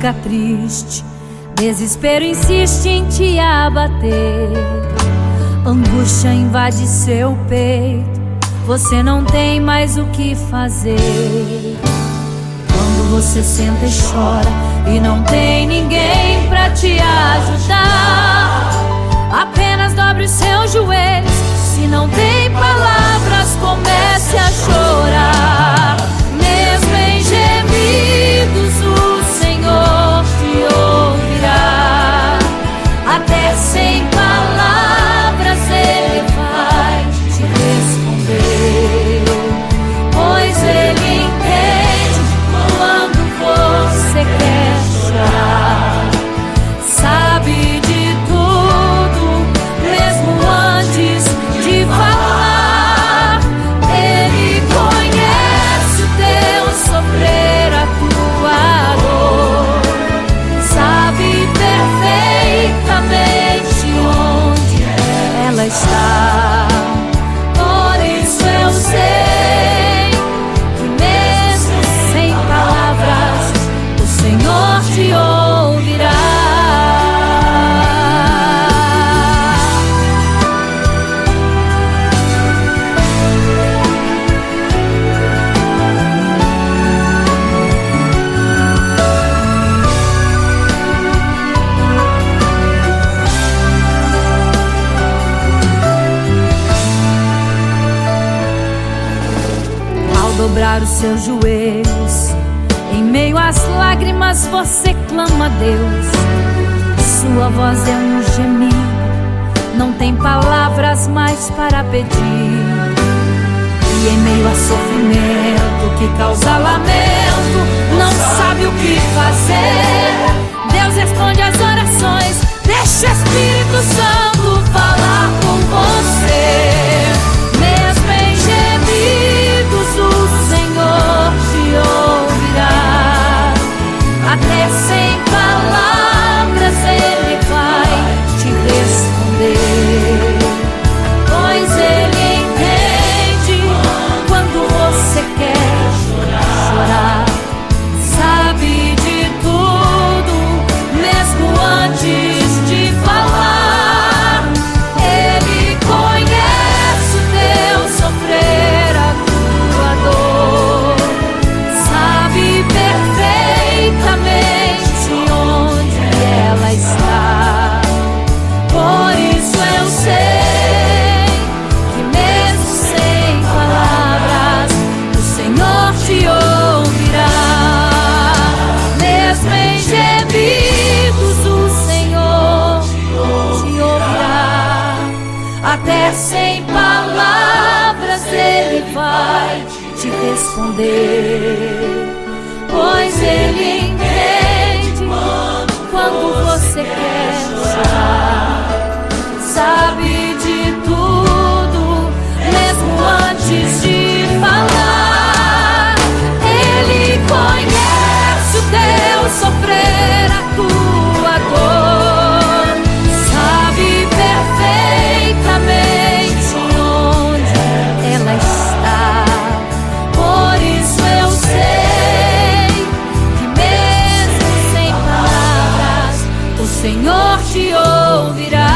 fica triste, desespero insiste em te abater, angústia invade seu peito, você não tem mais o que fazer. Quando você senta e chora e não tem ninguém pra te ajudar, apenas dobre os seus joelhos. Se não tem palavras, comece a chorar. Mesmo em gemidos, o Senhor te ouvirá. Até sem palavras Ele vai te responder, pois Ele entende quando você quer chorar. Sabe de tudo, mesmo antes de falar. Ele conhece o teu sofrer, a tua dor. Sabe perfeitamente onde ela está. Por isso eu sei que mesmo sem palavras o Senhor te ouvirá. Ao dobrar os seus joelhos, em meio às lágrimas você clama a Deus. Sua voz é um gemido, não tem palavras mais para pedir. E em meio a sofrimento que causa lamento, não sabe o que fazer. Deus responde às orações, deixa o Espírito Santo falar com você. Mesmo em gemidos o Senhor te ouvirá. Até sem palavras Ele vai te responder, pois Ele entende quando você quer chorar. Sabe de tudo, mesmo antes de falar. Ele conhece o teu sofrer, a tua dor. Sabe perfeitamente onde ela está. Por isso eu sei que mesmo sem palavras o Senhor te ouvirá. Mesmo em gemidos o Senhor te ouvirá. Até sem palavras Ele vai te responder, pois Ele entende quando você quer chorar. Sabe de tudo, mesmo antes de falar. Ele conhece o teu sofrer, a tua dor. Sabe perfeitamente onde ela está. Por isso eu sei que mesmo sem palavras o Senhor te ouvirá.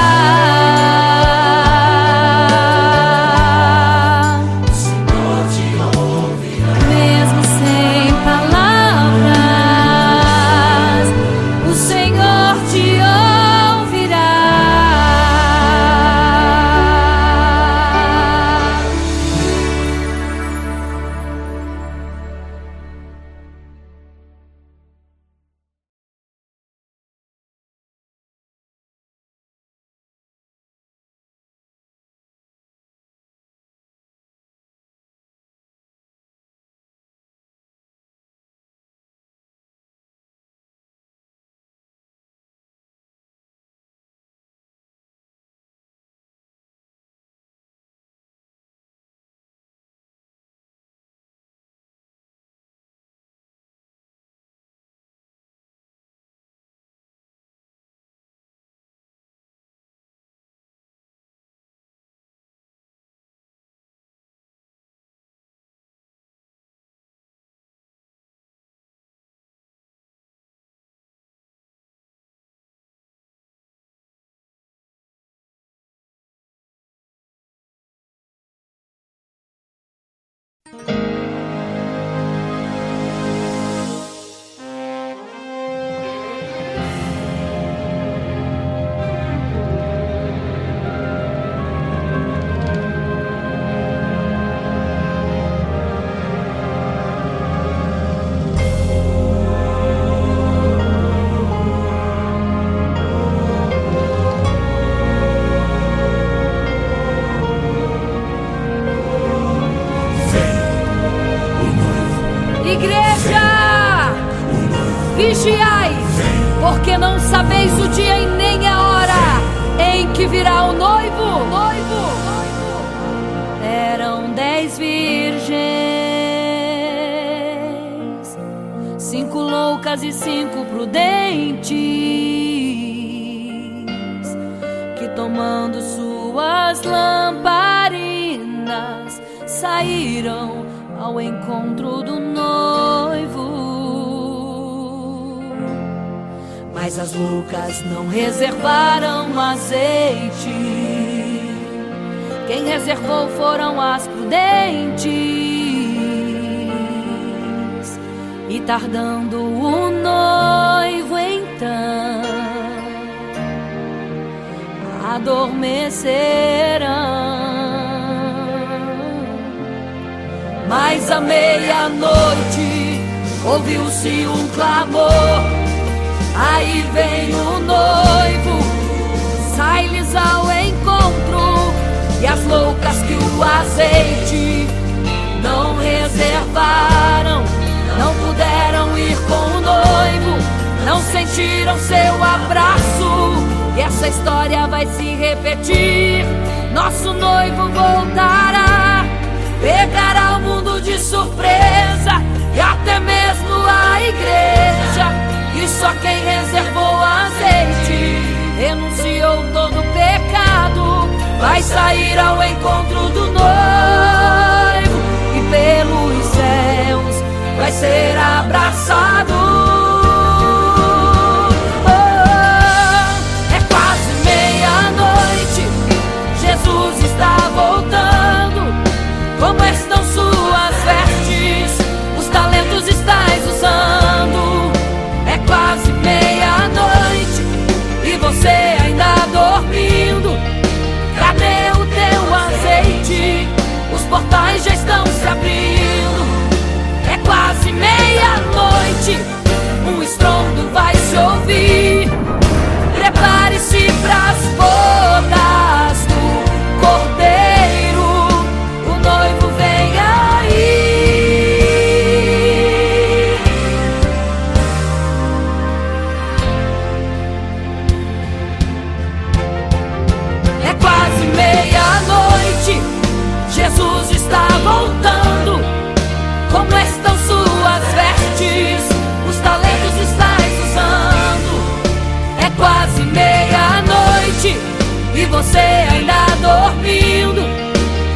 sabeis o dia e nem a hora em que virá o noivo. Eram 10 virgens, 5 loucas e 5 prudentes, que tomando suas lamparinas saíram ao encontro do noivo. Mas as loucas não reservaram azeite. Quem reservou foram as prudentes. E tardando o noivo então, adormecerão. Mas à meia-noite ouviu-se um clamor: aí vem o noivo, sai-lhes ao encontro. E as loucas que o azeite não reservaram, não puderam ir com o noivo, não sentiram seu abraço. E essa história vai se repetir. Nosso noivo voltará, pegará o mundo de surpresa, e até mesmo a igreja. E só quem reservou azeite, renunciou todo pecado, vai sair ao encontro do noivo, e pelos céus vai ser abraçado. É quase meia-noite, Jesus está voltando. Como estão suas vestes? Os talentos estais usando. É quase meia-noite e você ainda dormindo. Cadê o teu azeite? Os portais já estão se abrindo. É quase meia-noite, um estrondo vai se ouvir. Prepare-se pras bodas do Cordeiro, o noivo vem aí. É quase meia-noite, Jesus está voltando. Como estão suas vestes? Os talentos estais usando. É quase meia-noite e você ainda dormindo.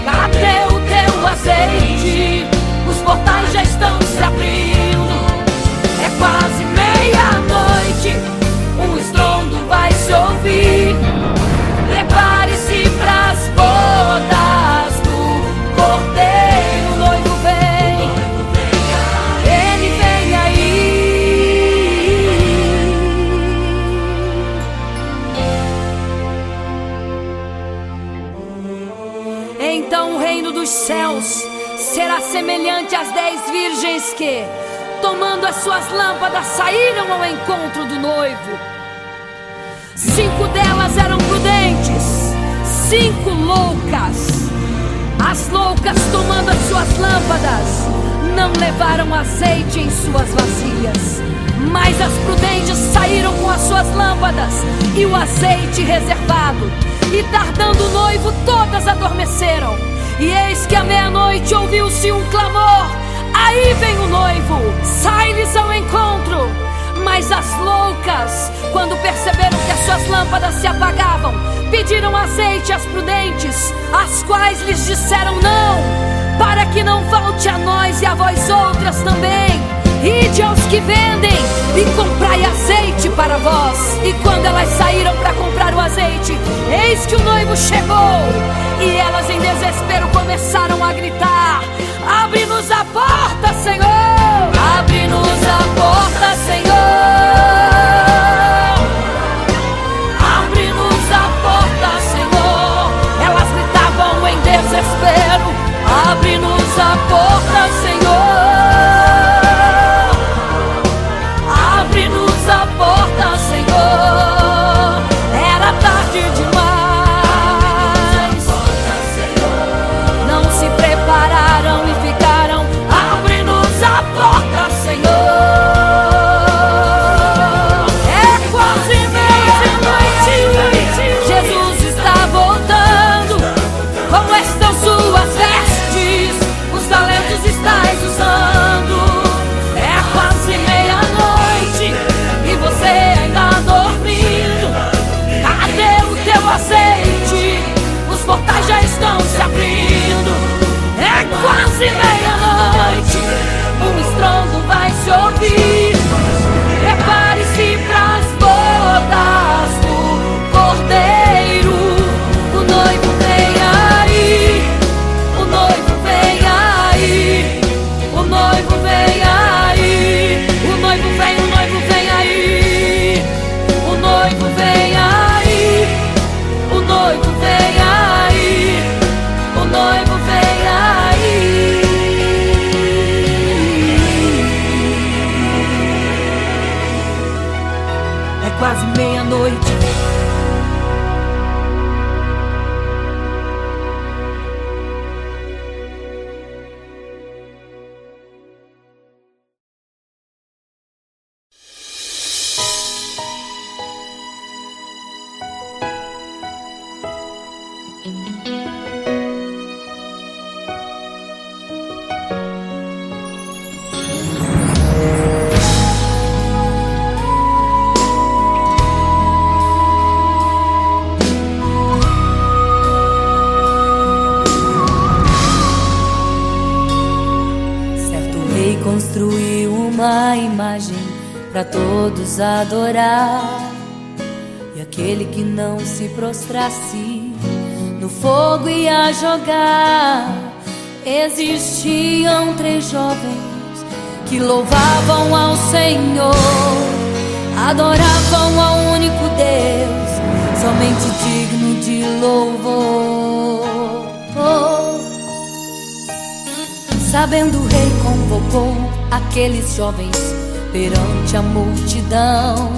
Cadê o teu azeite? Os portais já estão se abrindo. É quase meia-noite, um estrondo vai se ouvir. Prepare-se pras bodas do Cordeiro, o noivo vem, ele vem aí. Então o reino dos céus será semelhante às 10 virgens que, tomando as suas lâmpadas, saíram ao encontro do noivo. 5 delas eram prudentes, 5 loucas. As loucas, tomando as suas lâmpadas, não levaram azeite em suas vasilhas. Mas as prudentes saíram com as suas lâmpadas e o azeite reservado. E tardando o noivo, todas adormeceram. E eis que à meia-noite ouviu-se um clamor: aí vem o noivo, sai-lhes ao encontro. Mas as loucas, quando perceberam que as suas lâmpadas se apagavam, pediram azeite às prudentes, as quais lhes disseram: não, para que não falte a nós e a vós outras também. Ide aos que vendem e comprai azeite para vós. E quando elas saíram para comprar o azeite, eis que o noivo chegou. E elas em desespero começaram a gritar: abre-nos a porta, Senhor! Abre-nos a porta, Senhor! Abre-nos a porta, Senhor! Elas gritavam em desespero: abre-nos a porta, Senhor! Abre-nos a porta, Senhor! Era tarde demais. Não se prepararam e ficaram: abre-nos a porta, Senhor! meia-noite. Construiu uma imagem para todos adorar, e aquele que não se prostrasse no fogo ia jogar. Existiam 3 jovens que louvavam ao Senhor, adoravam ao único Deus, somente digno de louvor. Sabendo, o rei convocou aqueles jovens perante a multidão.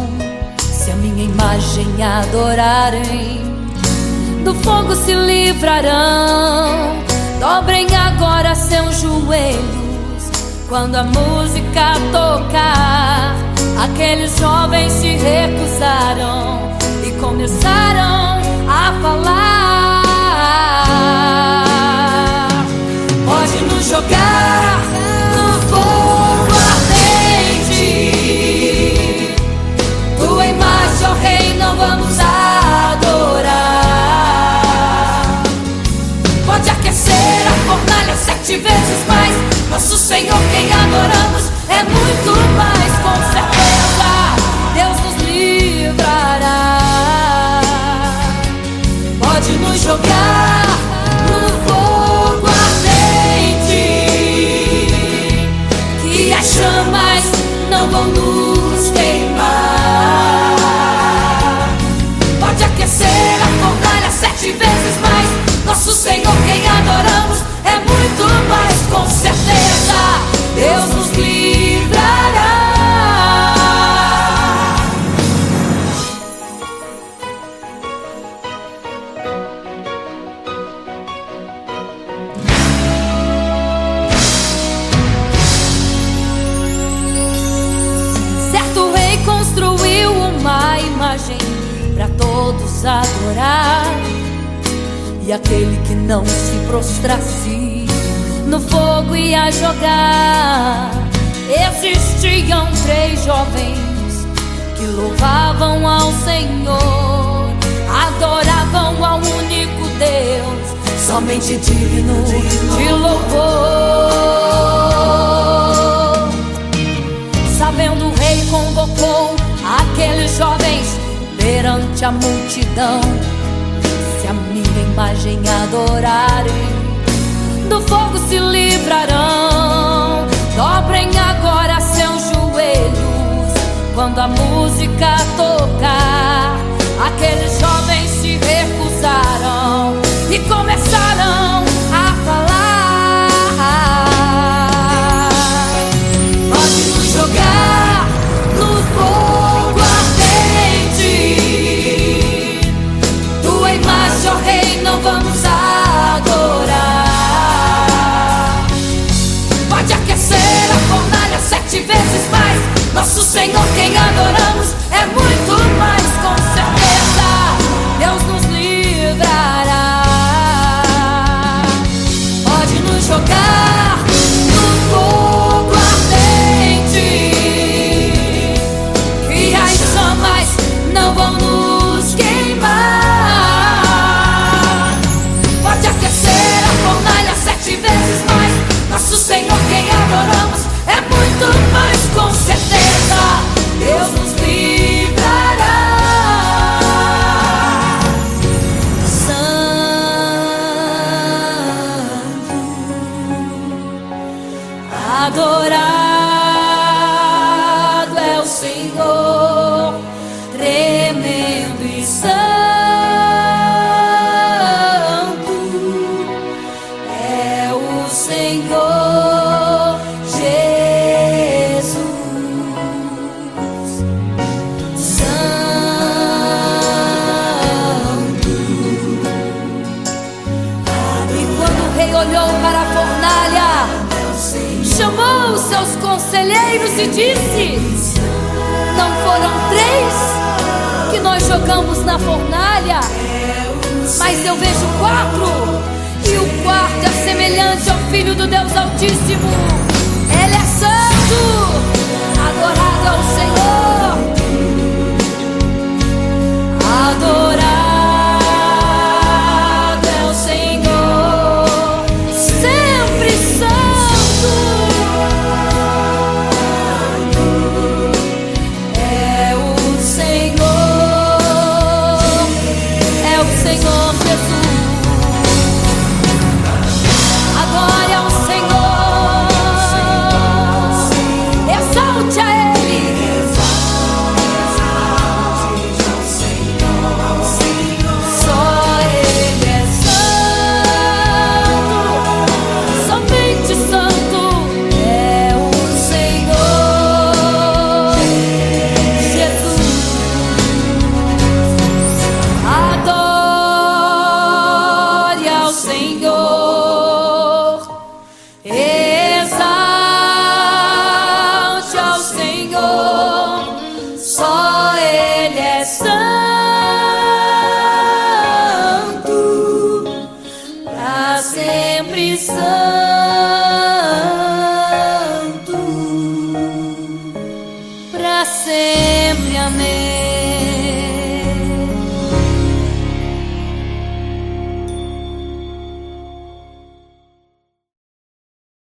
Se a minha imagem adorarem, do fogo se livrarão. Dobrem agora seus joelhos quando a música tocar. Aqueles jovens se recusaram e começaram a falar: pode nos jogar no fogo ardente, tua imagem, ó Rei, não vamos adorar. Pode aquecer a fornalha 7 vezes mais, nosso Senhor quem adoramos é muito mais. Com certeza Deus nos livrará. Pode nos jogar no fogo ardente, que as chamas não vão nos queimar. Pode aquecer a fornalha 7 vezes mais, nosso Senhor quem adoramos é muito mais. Com certeza Deus nos livrará. Certo rei construiu uma imagem para todos adorar, e aquele que não se prostrasse no fogo ia jogar. Existiam 3 jovens que louvavam ao Senhor, adoravam ao único Deus, somente digno de louvor. Sabendo, o rei convocou aqueles jovens perante a multidão. Se a minha imagem adorarem, do fogo se livrarão. Dobrem agora seus joelhos quando a música tocar. Aqueles jovens se recusaram e começaram a falar: pode nos jogar no fogo ardente, tua imagem, ó Rei, não vamos adorar. Pode aquecer a fornalha 7 vezes mais, nosso Senhor quem adoramos é muito mais. Com certeza Deus nos livrará. Pode nos jogar no fogo ardente, que as chamas não vão nos queimar. Pode aquecer a fornalha 7 vezes mais, nosso Senhor quem adoramos é muito mais. Com certeza Deus nos livrará. Santo, adorado é o Senhor, tremendo e santo é o Senhor Jesus. Santo, seus conselheiros e disse: não foram 3 que nós jogamos na fornalha, mas eu vejo 4. E o quarto é semelhante ao Filho do Deus Altíssimo. Ele é santo, adorado ao Senhor, adorado é o Senhor, sempre santo. É o Senhor Jesus. Adore ao Senhor, exalte a Ele. Só Ele é santo, somente santo é o Senhor Jesus. Adore ao Senhor, exalte ao Senhor, só Ele é santo, pra sempre santo, pra sempre, amém.